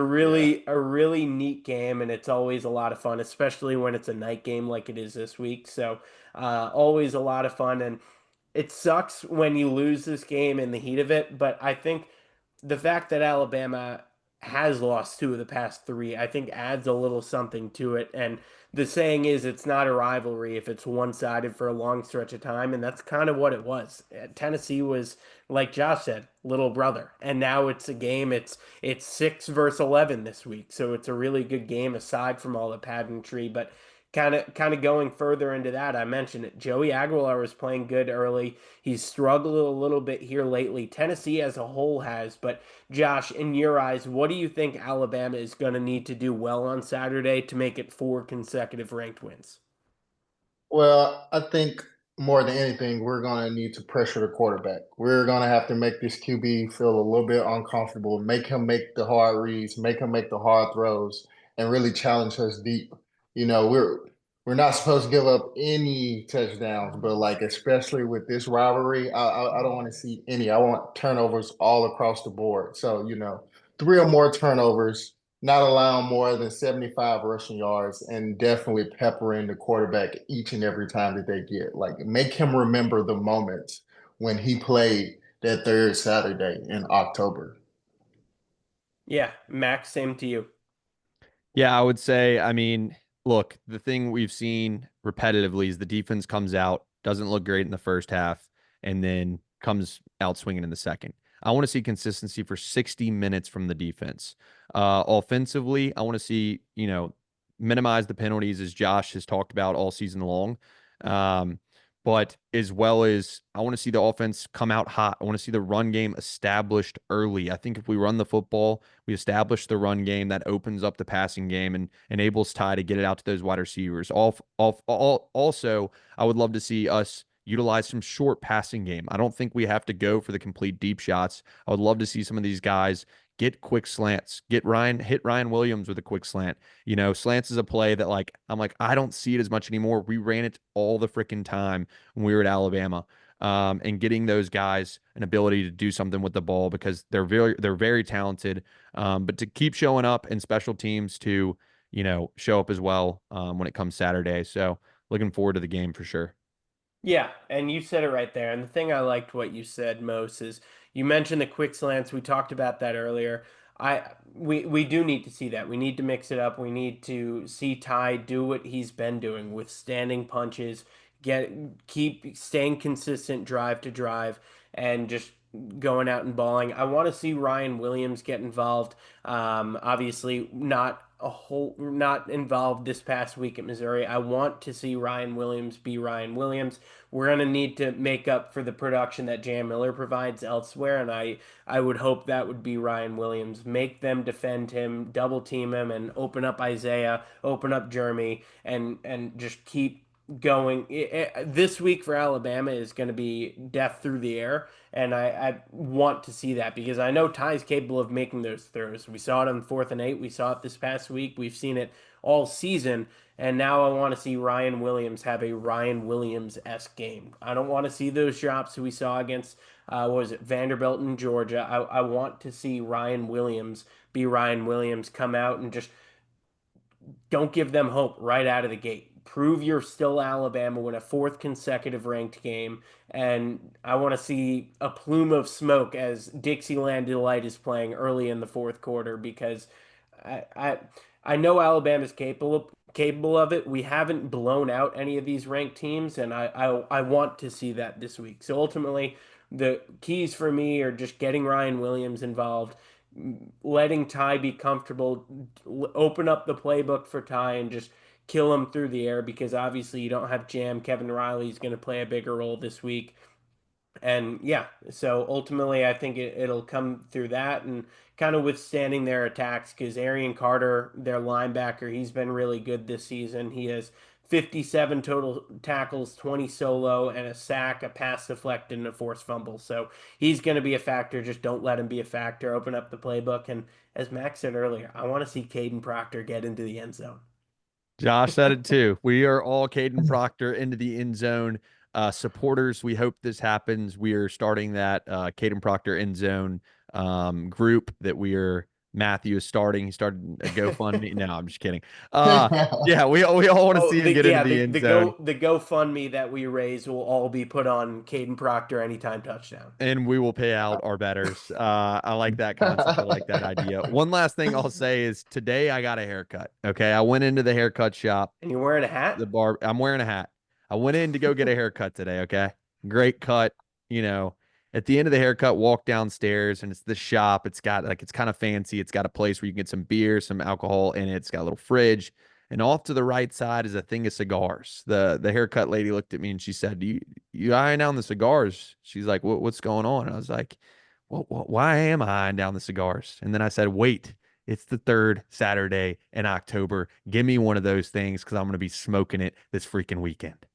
really neat game, and it's always a lot of fun, especially when it's a night game like it is this week. So always a lot of fun, and it sucks when you lose this game in the heat of it. But I think the fact that Alabama has lost two of the past three, I think adds a little something to it. And the saying is, it's not a rivalry if it's one sided for a long stretch of time. And that's kind of what it was. Tennessee was, like Josh said, little brother. And now it's a game, it's 6 versus 11 this week. So it's a really good game aside from all the pageantry. But kind of going further into that, I mentioned it. Joey Aguilar was playing good early. He's struggled a little bit here lately. Tennessee as a whole has, but Josh, in your eyes, what do you think Alabama is going to need to do well on Saturday to make it 4 consecutive ranked wins? Well, I think more than anything, we're going to need to pressure the quarterback. We're going to have to make this QB feel a little bit uncomfortable, make him make the hard reads, make him make the hard throws, and really challenge us deep. You know, we're not supposed to give up any touchdowns, but like especially with this rivalry, I don't want to see any. I want turnovers all across the board. So three or more turnovers, not allowing more than 75 rushing yards, and definitely peppering the quarterback each and every time that they get. Like, make him remember the moments when he played that third Saturday in October. Yeah, Max, same to you. Yeah, I would say, I mean, look, the thing we've seen repetitively is the defense comes out, doesn't look great in the first half, and then comes out swinging in the second. I want to see consistency for 60 minutes from the defense. Offensively, I want to see, minimize the penalties as Josh has talked about all season long. Um, but as well as I want to see the offense come out hot. I want to see the run game established early. I think if we run the football, we establish the run game that opens up the passing game and enables Ty to get it out to those wide receivers. Also, I would love to see us utilize some short passing game. I don't think we have to go for the complete deep shots. I would love to see some of these guys get quick slants, hit Ryan Williams with a quick slant. Slants is a play that I'm like, I don't see it as much anymore. We ran it all the freaking time when we were at Alabama. And getting those guys an ability to do something with the ball because they're very talented. But to keep showing up in special teams to, show up as well when it comes Saturday. So looking forward to the game for sure. Yeah, and you said it right there. And the thing I liked what you said most is you mentioned the quick slants. We talked about that earlier. We do need to see that. We need to mix it up. We need to see Ty do what he's been doing with standing punches, keep staying consistent drive to drive, and just going out and balling. I want to see Ryan Williams get involved. Obviously, not involved this past week at Missouri. I want to see Ryan Williams be Ryan Williams. We're going to need to make up for the production that Jam Miller provides elsewhere, and I would hope that would be Ryan Williams. Make them defend him, double team him, and open up Isaiah, open up Jeremy, and just keep going. This week for Alabama is going to be death through the air, and I want to see that because I know Ty's capable of making those throws. We saw it on 4th and 8. We saw it this past week. We've seen it all season. And now I want to see Ryan Williams have a Ryan Williams-esque game. I don't want to see those drops we saw against, what was it, Vanderbilt in Georgia. I want to see Ryan Williams be Ryan Williams, come out and just don't give them hope right out of the gate. Prove you're still Alabama, win a 4th consecutive ranked game, and I want to see a plume of smoke as Dixieland Delight is playing early in the 4th quarter because I I, I know Alabama's capable of it. We haven't blown out any of these ranked teams, and I want to see that this week. So ultimately, the keys for me are just getting Ryan Williams involved, letting Ty be comfortable, open up the playbook for Ty, and just kill him through the air because obviously you don't have Jam. Kevin Riley's going to play a bigger role this week. And yeah, so ultimately, I think it'll come through that and kind of withstanding their attacks because Arian Carter, their linebacker, he's been really good this season. He has 57 total tackles, 20 solo, and a sack, a pass deflected, and a forced fumble. So he's going to be a factor. Just don't let him be a factor. Open up the playbook. And as Max said earlier, I want to see Caden Proctor get into the end zone. Josh said it too. We are all Caden Proctor into the end zone supporters. We hope this happens. We are starting that Caden Proctor end zone group that Matthew is starting. He started a GoFundMe. No, I'm just kidding. Yeah, we all want to see him get into the end zone. The GoFundMe that we raise will all be put on Caden Proctor anytime touchdown. And we will pay out our betters. I like that concept. I like that idea. One last thing I'll say is today I got a haircut. Okay. I went into the haircut shop. And you're wearing a hat? I'm wearing a hat. I went in to go get a haircut today. Okay. Great cut. At the end of the haircut, walk downstairs and it's the shop. It's kind of fancy. It's got a place where you can get some beer, some alcohol in it. It's got a little fridge. And off to the right side is a thing of cigars. The haircut lady looked at me and she said, you eyeing down the cigars? She's like, what's going on? And I was like, well, why am I eyeing down the cigars? And then I said, wait, it's the 3rd Saturday in October. Give me one of those things because I'm going to be smoking it this freaking weekend.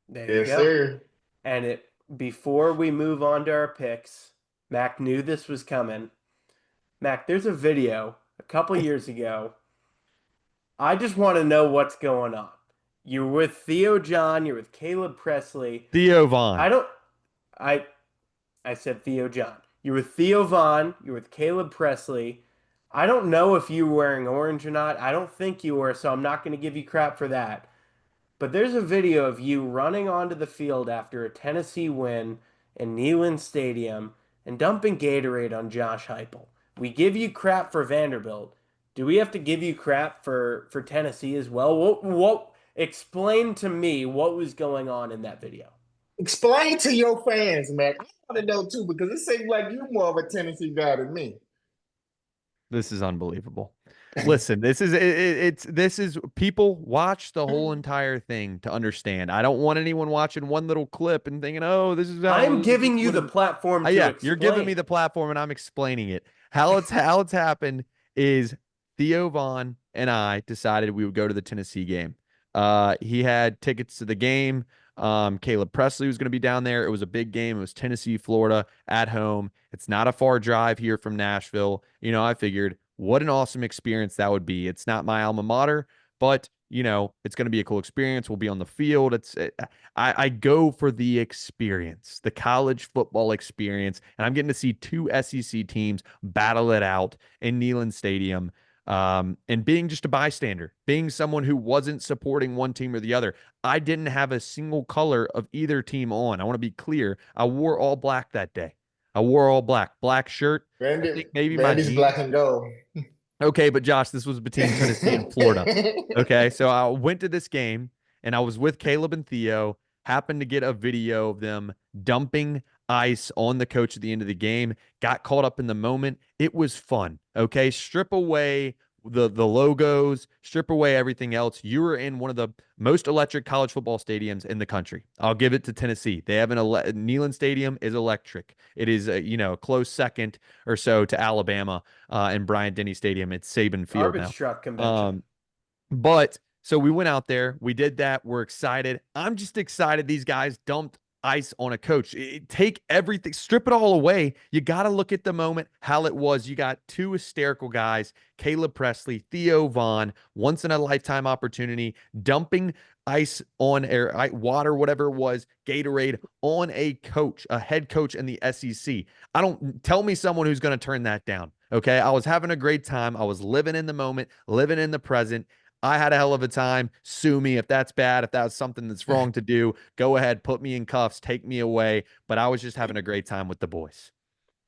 There you Yes, go. sir. And before we move on to our picks, Mac knew this was coming. Mac, there's a video a couple years ago. I just want to know what's going on. You're with Theo John, you're with Caleb Presley. Theo Vaughn. I don't I I said Theo John. You're with Theo Vaughn, you're with Caleb Presley. I don't know if you were wearing orange or not. I don't think you were, so I'm not going to give you crap for that. But there's a video of you running onto the field after a Tennessee win in Neyland Stadium and dumping Gatorade on Josh Heupel. We give you crap for Vanderbilt. Do we have to give you crap for Tennessee as well? What explain to me what was going on in that video? Explain to your fans, man. I want to know too because it seems like you're more of a Tennessee guy than me. This is unbelievable. Listen, this is people watch the whole entire thing to understand. I don't want anyone watching one little clip and thinking, "Oh, this is I'm how this is giving you what the it-" platform to Yeah, you're giving me explain. the platform and I'm explaining it. How it's happened is Theo Vaughn and I decided we would go to the Tennessee game. He had tickets to the game. Caleb Presley was going to be down there. It was a big game. It was Tennessee, Florida at home. It's not a far drive here from Nashville. I figured what an awesome experience that would be. It's not my alma mater, but it's going to be a cool experience. We'll be on the field. I go for the experience, the college football experience, and I'm getting to see two SEC teams battle it out in Neyland Stadium. And being just a bystander, being someone who wasn't supporting one team or the other. I didn't have a single color of either team on. I want to be clear. I wore all black that day. I wore all black, black shirt. I think maybe my Vandy's black jeans. and gold. Okay, but Josh, this was between Tennessee and Florida. Okay, so I went to this game and I was with Caleb and Theo. Happened to get a video of them dumping ice on the coach at the end of the game. Got caught up in the moment. It was fun. Okay, strip away the logos, strip away everything else. You were in one of the most electric college football stadiums in the country. I'll give it to Tennessee. They have Neyland Stadium is electric. It is a close second or so to Alabama in Bryant-Denny Stadium. It's Saban Field Garbage now. truck convention. But so we went out there, we did that. We're excited. I'm just excited these guys dumped ice on a coach. Take everything, strip it all away. You got to look at the moment, how it was. You got two hysterical guys, Caleb Presley, Theo Vaughn, once in a lifetime opportunity, dumping ice on air, water, whatever it was, Gatorade on a coach, a head coach in the SEC. I don't tell me someone who's going to turn that down. Okay. I was having a great time. I was living in the moment, living in the present. I had a hell of a time. Sue me if that's bad, if that's something that's wrong to do. Go ahead, put me in cuffs, take me away. But I was just having a great time with the boys.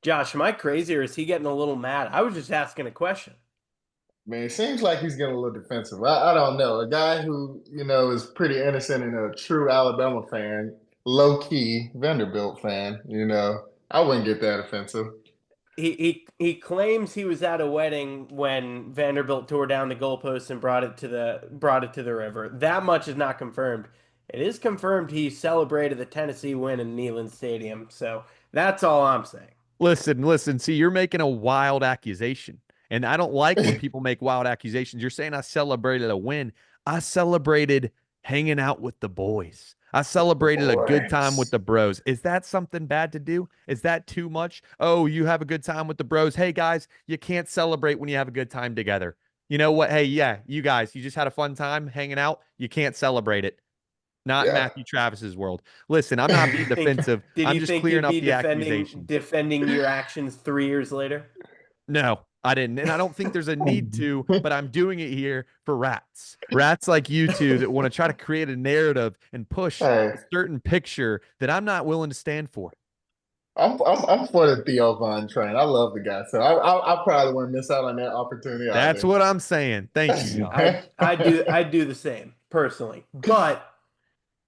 Josh, am I crazy or is he getting a little mad? I was just asking a question. Man, it seems like he's getting a little defensive. I don't know. A guy who, is pretty innocent and a true Alabama fan, low key Vanderbilt fan, I wouldn't get that offensive. He claims he was at a wedding when Vanderbilt tore down the goalpost and brought it to the river. That much is not confirmed. It is confirmed he celebrated the Tennessee win in Neyland Stadium. So that's all I'm saying. Listen. See, you're making a wild accusation. And I don't like when people make wild accusations. You're saying I celebrated a win. I celebrated hanging out with the boys. I celebrated a good time with Boys. the bros. Is that something bad to do? Is that too much? Oh, you have a good time with the bros. Hey, guys, you can't celebrate when you have a good time together. You know what? Hey, yeah, you guys, you just had a fun time hanging out. You can't celebrate it. Not in Yeah. Matthew Travis's world. Listen, I'm not being Think, defensive. did I'm you just think clearing you'd up be the defending accusations. defending your actions 3 years later? No, I didn't. And I don't think there's a need to, but I'm doing it here for rats. Rats like you two that want to try to create a narrative and push Hey, a certain picture that I'm not willing to stand for. I'm for the Theo Von train. I love the guy, so I probably wouldn't miss out on that opportunity That's either. what I'm saying. Thank you, Josh. I do the same personally, but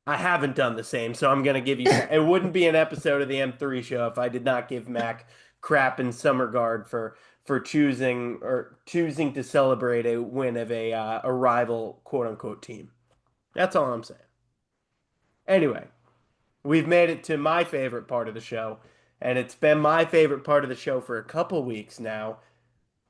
I haven't done the same, so I'm gonna give you. It wouldn't be an episode of the M3 show if I did not give Mac crap in some regard for choosing to celebrate a win of a rival quote unquote team. That's all I'm saying. Anyway, we've made it to my favorite part of the show, and it's been my favorite part of the show for a couple weeks now.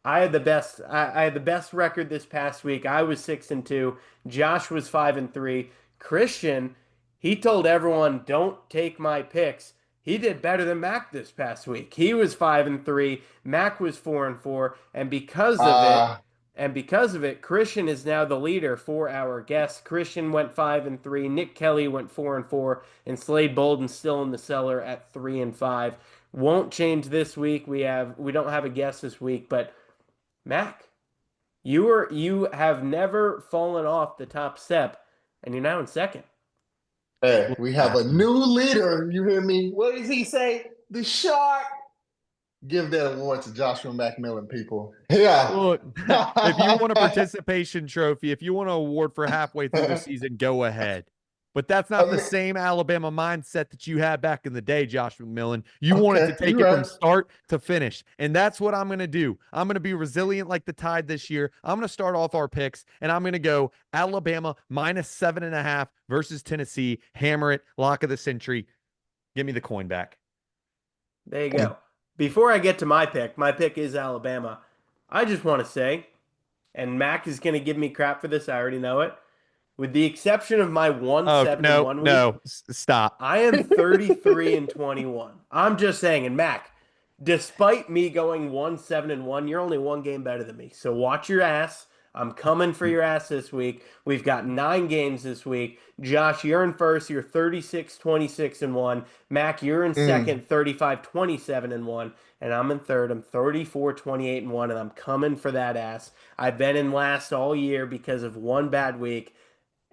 I had the best record this past week. I was 6-2. Josh was 5-3. Christian He told everyone, "Don't take my picks." He did better than Mac this past week. He was 5-3. Mac was 4-4, and because of it, Christian is now the leader for our guests. Christian went 5-3. Nick Kelly went 4-4, and Slade Bolden still in the cellar at 3-5. Won't change this week. We don't have a guest this week, but Mac, you have never fallen off the top step, and you're now in second. Hey, we have a new leader. You hear me? What does he say? The shark. Give that award to Joshua McMillon, people. Yeah. Look, if you want a participation trophy, if you want an award for halfway through the season, go ahead. But that's not the same Alabama mindset that you had back in the day, Josh McMillon. You wanted to take it from start to finish. And that's what I'm going to do. I'm going to be resilient like the Tide this year. I'm going to start off our picks, and I'm going to go Alabama -7.5 versus Tennessee. Hammer it. Lock of the century. Give me the coin back. There you go. Before I get to my pick is Alabama. I just want to say, and Mac is going to give me crap for this, I already know it. With the exception of my 1-7-1 week, stop. I am 33-21. I'm just saying, and Mac, despite me going 1-7-1, you're only one game better than me. So watch your ass. I'm coming for your ass this week. We've got 9 games this week. Josh, you're in first. You're 36-26-1. Mac, you're in second, 35-27-1. And I'm in third. I'm 34-28-1, and I'm coming for that ass. I've been in last all year because of one bad week,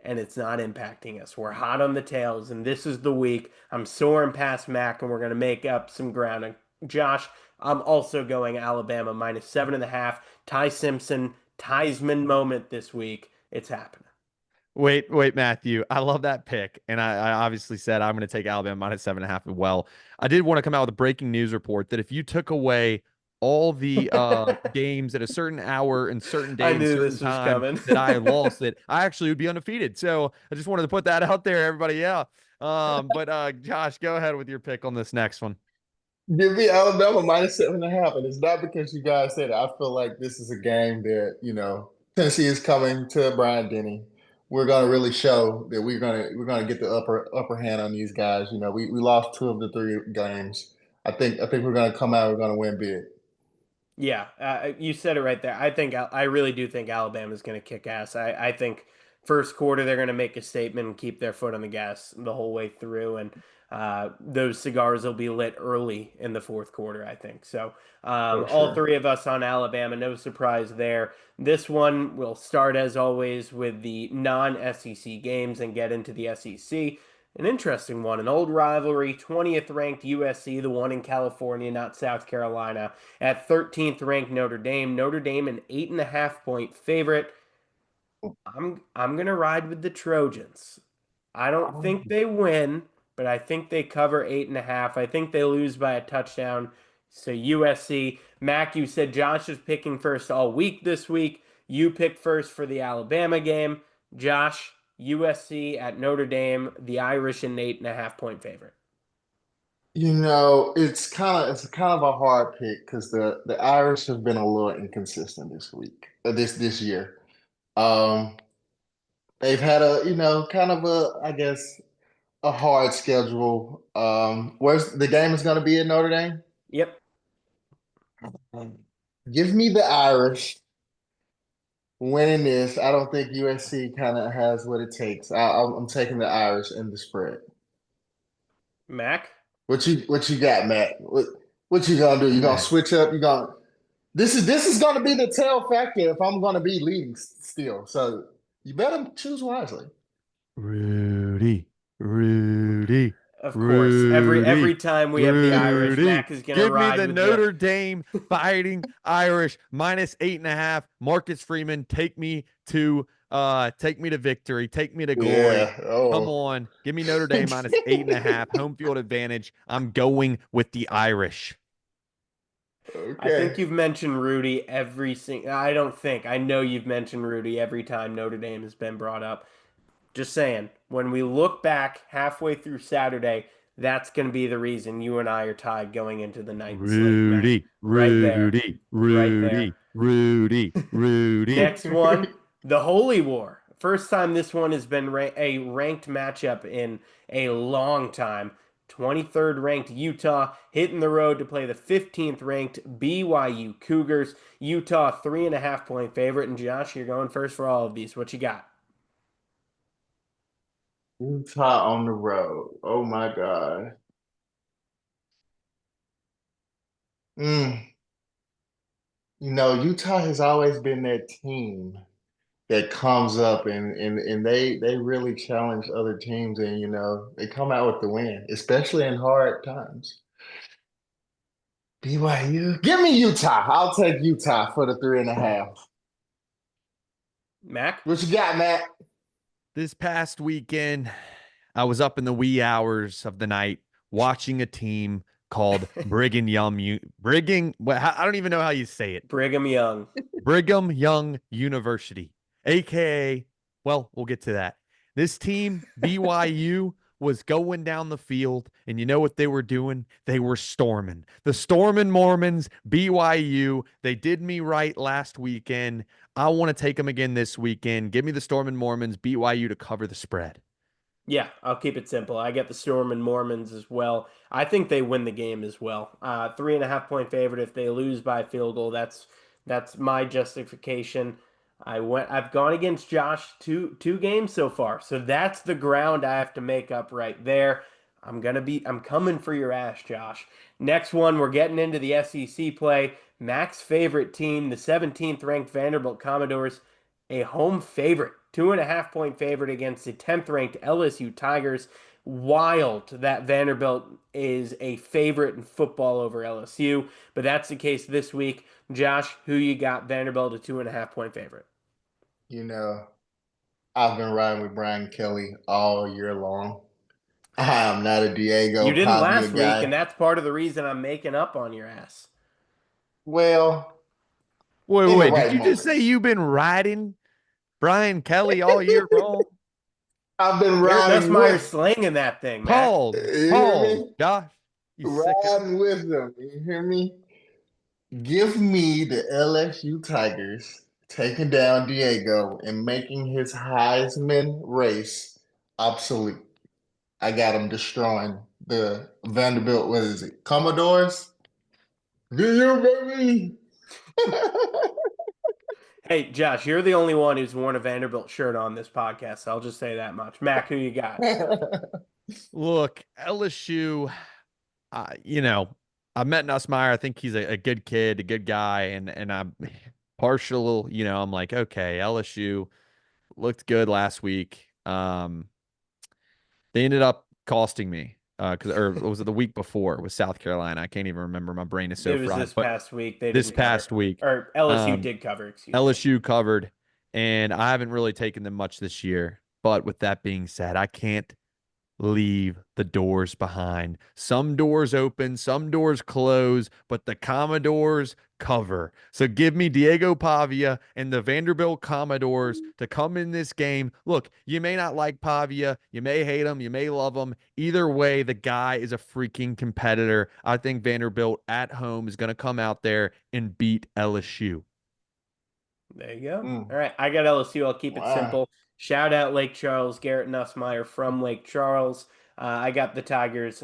and it's not impacting us. We're hot on the tails, and this is the week. I'm soaring past Mac, and we're going to make up some ground. And Josh, I'm also going Alabama -7.5. Ty Simpson, Theismann moment this week. It's happening. Wait, Matthew. I love that pick. And I obviously said I'm going to take Alabama -7.5 as well. I did want to come out with a breaking news report that if you took away all the games at a certain hour and certain day and certain time that I lost, that I actually would be undefeated. So I just wanted to put that out there, everybody. Yeah. But Josh, go ahead with your pick on this next one. Give me Alabama -7.5, and it's not because you guys said it. I feel like this is a game that Tennessee is coming to Bryant-Denny. We're going to really show that we're going to get the upper hand on these guys. We lost 2 of the 3 games. I think we're going to come out. We're going to win big. Yeah, you said it right there. I really do think Alabama's going to kick ass. I think first quarter they're going to make a statement and keep their foot on the gas the whole way through, and those cigars will be lit early in the fourth quarter, I think. So all 3 of us on Alabama, no surprise there. This one will start as always with the non-SEC games and get into the SEC. An interesting one, an old rivalry, 20th ranked USC, the one in California, not South Carolina, at 13th ranked Notre Dame. Notre Dame an 8.5-point favorite. I'm gonna ride with the Trojans. I don't think they win, but I think they cover 8.5. I think they lose by a touchdown. So USC. Mac, you said Josh is picking first all week this week. You picked first for the Alabama game. Josh, USC at Notre Dame, the Irish an 8.5-point favorite. It's kind of a hard pick because the Irish have been a little inconsistent this week, this year. They've had kind of I guess, a hard schedule. Where's the game is going to be in Notre Dame? Yep. Give me the Irish winning this. I don't think USC kind of has what it takes. I'm taking the Irish in the spread. Mac, what you got, Matt? What you gonna do? You gonna switch up? This is gonna be the tail factor if I'm gonna be leading still. So you better choose wisely. Rudy. Of course, every time we have the Irish, Mac is going to ride. Give me the Notre Dame Fighting Irish -8.5. Marcus Freeman, take me to victory. Take me to glory. Yeah. Come on, give me Notre Dame -8.5. Home field advantage. I'm going with the Irish. Okay. I think you've mentioned Rudy every single. I know you've mentioned Rudy every time Notre Dame has been brought up. Just saying, when we look back halfway through Saturday, that's going to be the reason you and I are tied going into the ninth. Rudy. Rudy. Next one, the Holy War. First time this one has been a ranked matchup in a long time. 23rd ranked Utah hitting the road to play the 15th ranked BYU Cougars. Utah 3.5 point favorite. And Josh, you're going first for all of these. What you got? Utah on the road. Oh my God. Mm. Utah has always been that team that comes up and they really challenge other teams and they come out with the win, especially in hard times. BYU. Give me Utah. I'll take Utah for the 3.5. Mac? What you got, Matt? This past weekend, I was up in the wee hours of the night watching a team called Brigham Young. I don't even know how you say it. Brigham Young. Brigham Young University, aka, well, we'll get to that. This team, BYU, was going down the field, and you know what they were doing? They were storming. The Stormin' Mormons, BYU, they did me right last weekend. I want to take them again this weekend. Give me the Stormin' Mormons, BYU to cover the spread. Yeah, I'll keep it simple. I get the Storm and Mormons as well. I think they win the game as well. 3.5 point favorite. If they lose by field goal, that's my justification. I've gone against Josh two games so far, so that's the ground I have to make up right there. I'm coming for your ass, Josh. Next one, we're getting into the SEC play. Mac's favorite team, the 17th ranked Vanderbilt Commodores, a home favorite, 2.5 point favorite against the 10th ranked LSU Tigers. Wild that Vanderbilt is a favorite in football over LSU, but that's the case this week. Josh, who you got? Vanderbilt a 2.5 point favorite. You know, I've been riding with Brian Kelly all year long. I am not a You Diego didn't Pavia last week, and guy. that's part of the reason I'm making up on your ass. Well, Wait, in the wait, did right you just say moments. you've been riding Brian Kelly all year long? I've been Garrett riding Nussmeyer with. slanging that thing, Mac. Pause, You hear pause, me? Josh, you sicko. Riding with them. You hear me? Give me the LSU Tigers taking down Diego and making his Heisman race obsolete. I got him destroying the Vanderbilt. What is it? Commodores? You baby. Hey, Josh, you're the only one who's worn a Vanderbilt shirt on this podcast. So I'll just say that much. Mac, who you got? Look, LSU, I met Nussmeyer. I think he's a good kid, a good guy, and I'm partial, I'm like, okay, LSU looked good last week. They ended up costing me or was it the week before with South Carolina? I can't even remember. My brain is so It was fried. this But past week. They this didn't cover. past week, Or LSU um, did cover, excuse me. LSU covered, and I haven't really taken them much this year. But with that being said, I can't leave the doors behind. Some doors open, some doors close, but the Commodores cover. So give me Diego Pavia and the Vanderbilt Commodores to come in this game. Look, you may not like Pavia, you may hate him, you may love him. Either way, the guy is a freaking competitor. I think Vanderbilt at home is going to come out there and beat LSU. There you go. Mm, All right, I got LSU. I'll keep it wow. simple. Shout out Lake Charles, Garrett Nussmeyer from Lake Charles. I got the Tigers.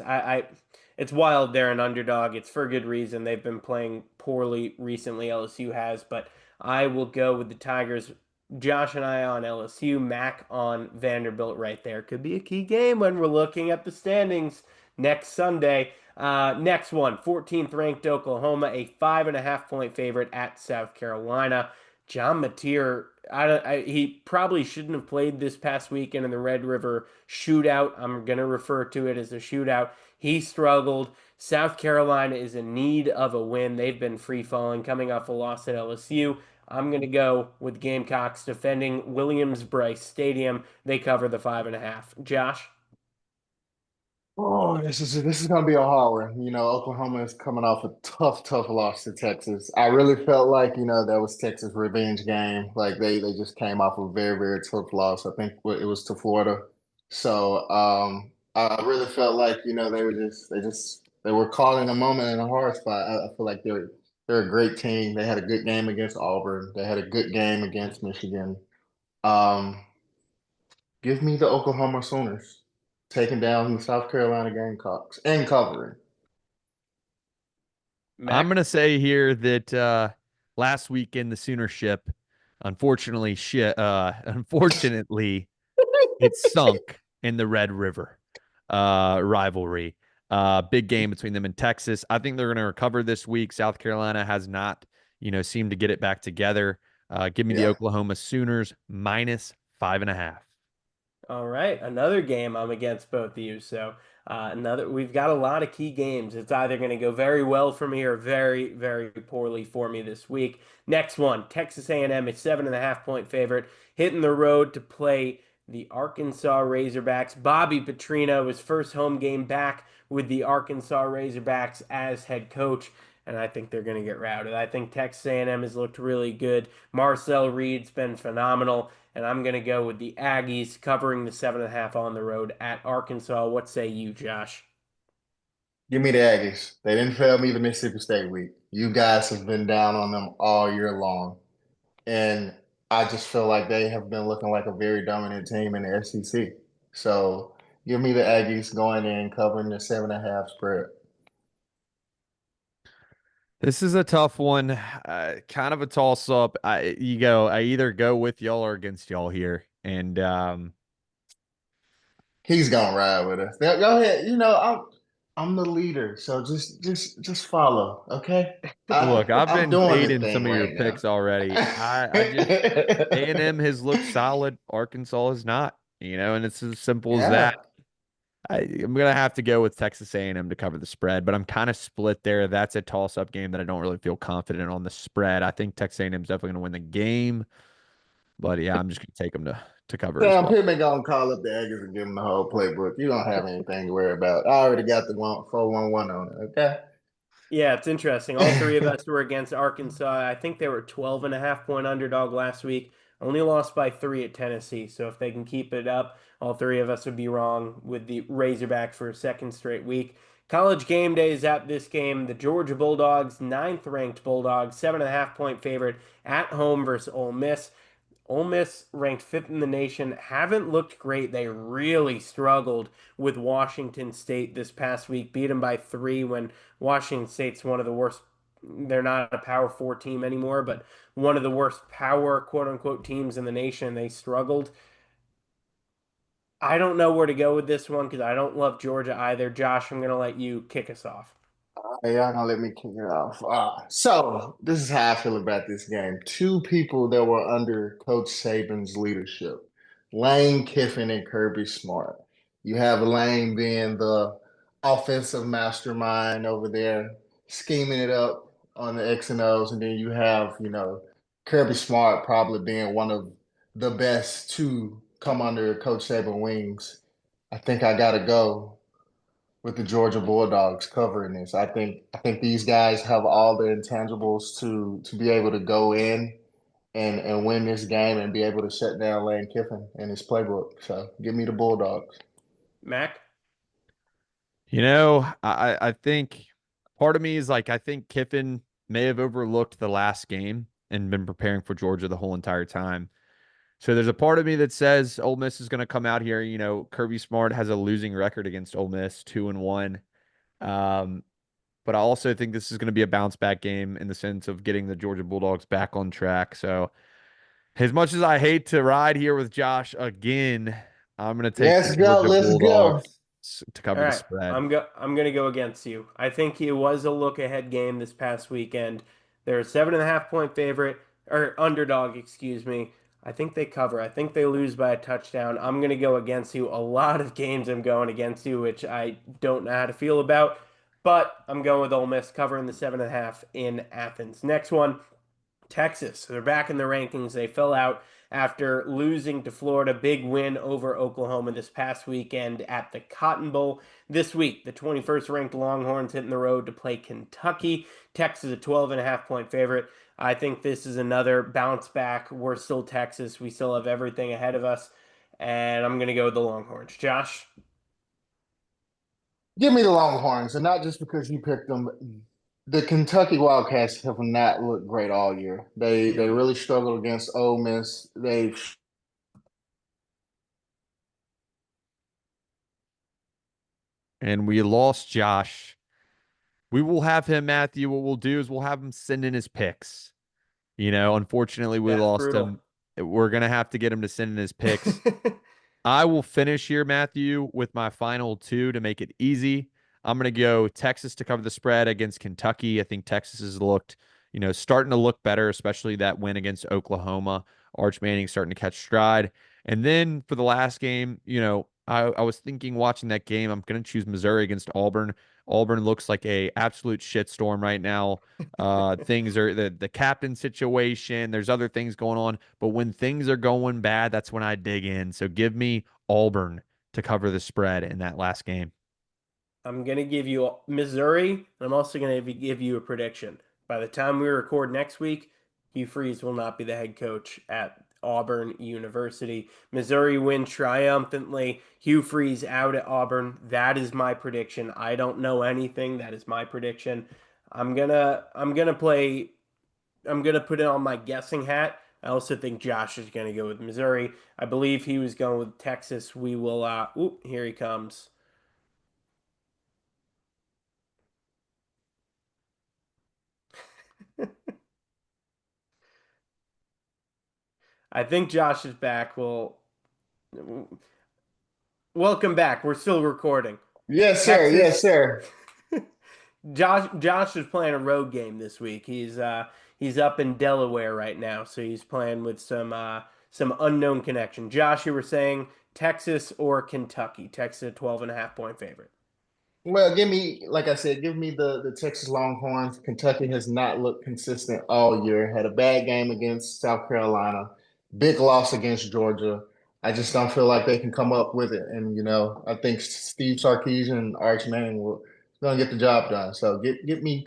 It's wild. They're an underdog. It's for good reason. They've been playing poorly recently. LSU has, but I will go with the Tigers. Josh and I on LSU. Mac on Vanderbilt. Right there could be a key game when we're looking at the standings next Sunday. Next one, 14th ranked Oklahoma, a 5.5 point favorite at South Carolina. John Mateer, he probably shouldn't have played this past weekend in the Red River shootout. I'm going to refer to it as a shootout. He struggled. South Carolina is in need of a win. They've been free falling, coming off a loss at LSU. I'm going to go with Gamecocks defending Williams-Brice Stadium. They cover the 5.5. Josh? Oh, this is gonna be a hard one. Oklahoma is coming off a tough loss to Texas. I really felt like, that was Texas' revenge game. Like they just came off a very tough loss. I think it was to Florida. So I really felt like, they were caught in a moment in a hard spot. I feel like they're a great team. They had a good game against Auburn. They had a good game against Michigan. Um, Give me the Oklahoma Sooners taking down the South Carolina Gamecocks and covering. I'm Mac. gonna say here that last weekend the Sooner ship, unfortunately, it sunk in the Red River rivalry. Big game between them and Texas. I think they're going to recover this week. South Carolina has not, seemed to get it back together. Give me the Yeah. Oklahoma Sooners -5.5. All right, another game I'm against both of you. So another, we've got a lot of key games. It's either going to go very well for me or very, very poorly for me this week. Next one, Texas A&M, a 7.5 point favorite, hitting the road to play the Arkansas Razorbacks. Bobby Petrino, his first home game back with the Arkansas Razorbacks as head coach. And I think they're going to get routed. I think Texas A&M has looked really good. Marcel Reed's been phenomenal, and I'm going to go with the Aggies covering the 7.5 on the road at Arkansas. What say you, Josh? Give me the Aggies. They didn't fail me the Mississippi State week. You guys have been down on them all year long. And I just feel like they have been looking like a very dominant team in the SEC. So give me the Aggies going in covering the 7.5 spread. This is a tough one, kind of a toss up. I either go with y'all or against y'all here, and He's gonna ride with us. Now, go ahead. I'm the leader, so just follow, okay? look, I've I'm been doing the fading thing some of your right now. picks already. I just A&M has looked solid. Arkansas is not, and it's as simple as that. Yeah. I'm gonna have to go with Texas A&M to cover the spread, but I'm kind of split there. That's a toss-up game that I don't really feel confident on the spread. I think Texas A&M is definitely gonna win the game, but yeah, I'm just gonna take them to cover as Sam well. Pittman gonna call up the Aggies and give them the whole playbook. You don't have anything to worry about. I already got the 411 on it, okay? Yeah, it's interesting. All three of us were against Arkansas. I think they were 12.5 point underdog last week. Only lost by 3 at Tennessee. So if they can keep it up, all three of us would be wrong with the Razorback for a second straight week. College game day is at this game. The Georgia Bulldogs, ninth ranked Bulldogs, 7.5 point favorite at home versus Ole Miss. Ole Miss, ranked fifth in the nation, haven't looked great. They really struggled with Washington State this past week, beat them by 3 when Washington State's one of the worst. They're not a Power 4 team anymore, but one of the worst power, quote unquote, teams in the nation. They struggled. I don't know where to go with this one because I don't love Georgia either. Josh, I'm going to let you kick us off. Hey, y'all gonna let me kick it off. So this is how I feel about this game. Two people that were under Coach Saban's leadership, Lane Kiffin and Kirby Smart. You have Lane being the offensive mastermind over there, scheming it up on the X and O's, and then you have, Kirby Smart probably being one of the best to come under Coach Saban wings. I think I gotta go with the Georgia Bulldogs covering this. I think these guys have all the intangibles to be able to go in and win this game and be able to shut down Lane Kiffin and his playbook. So give me the Bulldogs. Mac? I think part of me is like I think Kiffin may have overlooked the last game and been preparing for Georgia the whole entire time. So there's a part of me that says Ole Miss is going to come out here. Kirby Smart has a losing record against Ole Miss, 2-1. Um, but I also think this is going to be a bounce back game in the sense of getting the Georgia Bulldogs back on track. So as much as I hate to ride here with Josh again, I'm going to take the Let's go. Georgia Let's go. Bulldogs to All cover the right, spread. I'm gonna go against you. I think it was a look ahead game this past weekend. They're a 7.5 point favorite or underdog, excuse me. I think they cover. I think they lose by a touchdown. I'm gonna go against you. A lot of games I'm going against you, which I don't know how to feel about. But I'm going with Ole Miss covering the 7.5 in Athens. Next one, Texas. They're back in the rankings. They fell out after losing to Florida. Big win over Oklahoma this past weekend at the Cotton Bowl. This week, the 21st ranked Longhorns hitting the road to play Kentucky. Texas, a 12.5 point favorite. I think this is another bounce back. We're still Texas. We still have everything ahead of us. And I'm going to go with the Longhorns. Josh? Give me the Longhorns, and not just because you picked them. The Kentucky Wildcats have not looked great all year. They Yep. really struggled against Ole Miss. They've and we lost Josh. We will have him, Matthew. What we'll do is we'll have him send in his picks. Unfortunately, we That's lost brutal. him. We're gonna have to get him to send in his picks. I will finish here, Matthew, with my final two to make it easy. I'm going to go Texas to cover the spread against Kentucky. I think Texas has looked, starting to look better, especially that win against Oklahoma. Arch Manning starting to catch stride. And then for the last game, I was thinking watching that game, I'm going to choose Missouri against Auburn. Auburn looks like a absolute shitstorm right now. Things are the captain situation. There's other things going on, but when things are going bad, that's when I dig in. So give me Auburn to cover the spread in that last game. I'm going to give you Missouri, and I'm also going to give you a prediction. By the time we record next week, Hugh Freeze will not be the head coach at Auburn University. Missouri win triumphantly. Hugh Freeze out at Auburn. That is my prediction. I don't know anything. That is my prediction. I'm gonna put it on my guessing hat. I also think Josh is gonna go with Missouri. I believe he was going with Texas. We will here he comes. I think Josh is back. Well, welcome back. We're still recording. Yes, sir. Yes, Texas. sir. Josh is playing a road game this week. He's up in Delaware right now, so he's playing with some unknown connection. Josh, you were saying Texas or Kentucky? Texas a 12.5 point favorite. Well, like I said, give me the Texas Longhorns. Kentucky has not looked consistent all year. Had a bad game against South Carolina, big loss against Georgia. I just don't feel like they can come up with it. And, I think Steve Sarkisian and Arch Manning will going to get the job done. So let me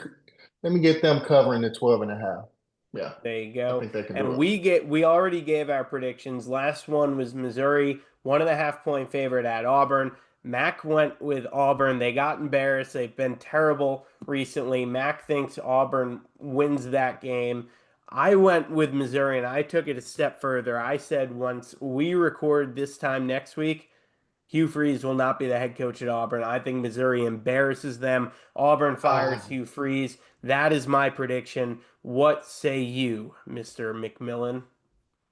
get them covering the 12.5. Yeah, There you I go. think they can do And it. we already gave our predictions. Last one was Missouri, 1.5 point favorite at Auburn. Mac went with Auburn. They got embarrassed. They've been terrible recently. Mac thinks Auburn wins that game. I went with Missouri and I took it a step further. I said once we record this time next week, Hugh Freeze will not be the head coach at Auburn. I think Missouri embarrasses them. Auburn fires Oh, Hugh Freeze. That is my prediction. What say you, Mr. McMillon?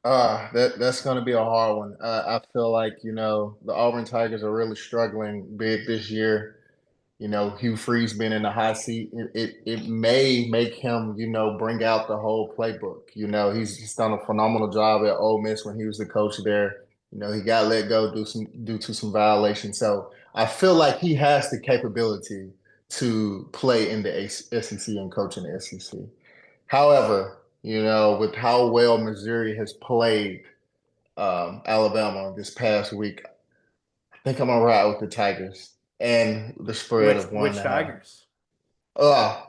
that's going to be a hard one. I feel like, the Auburn Tigers are really struggling big this year. Hugh Freeze being in the hot seat, it may make him, bring out the whole playbook. He's done a phenomenal job at Ole Miss when he was the coach there. He got let go due to some violations. So I feel like he has the capability to play in the SEC and coach in the SEC. However, with how well Missouri has played Alabama this past week, I think I'm gonna ride with the Tigers and the spread of one and Which a half. Tigers?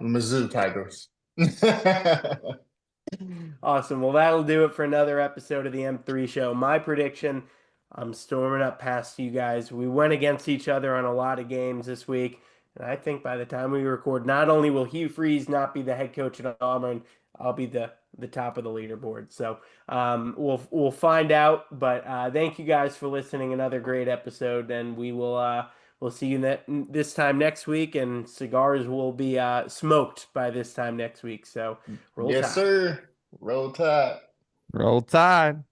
Mizzou Tigers. Awesome. Well, that'll do it for another episode of the M3 Show. My prediction, I'm storming up past you guys. We went against each other on a lot of games this week. And I think by the time we record, not only will Hugh Freeze not be the head coach at Auburn, I'll be the top of the leaderboard. So we'll find out. But thank you guys for listening. Another great episode, and we'll see you this time next week. And cigars will be smoked by this time next week. So roll Yes, tide. sir. Roll Tide. Roll Tide.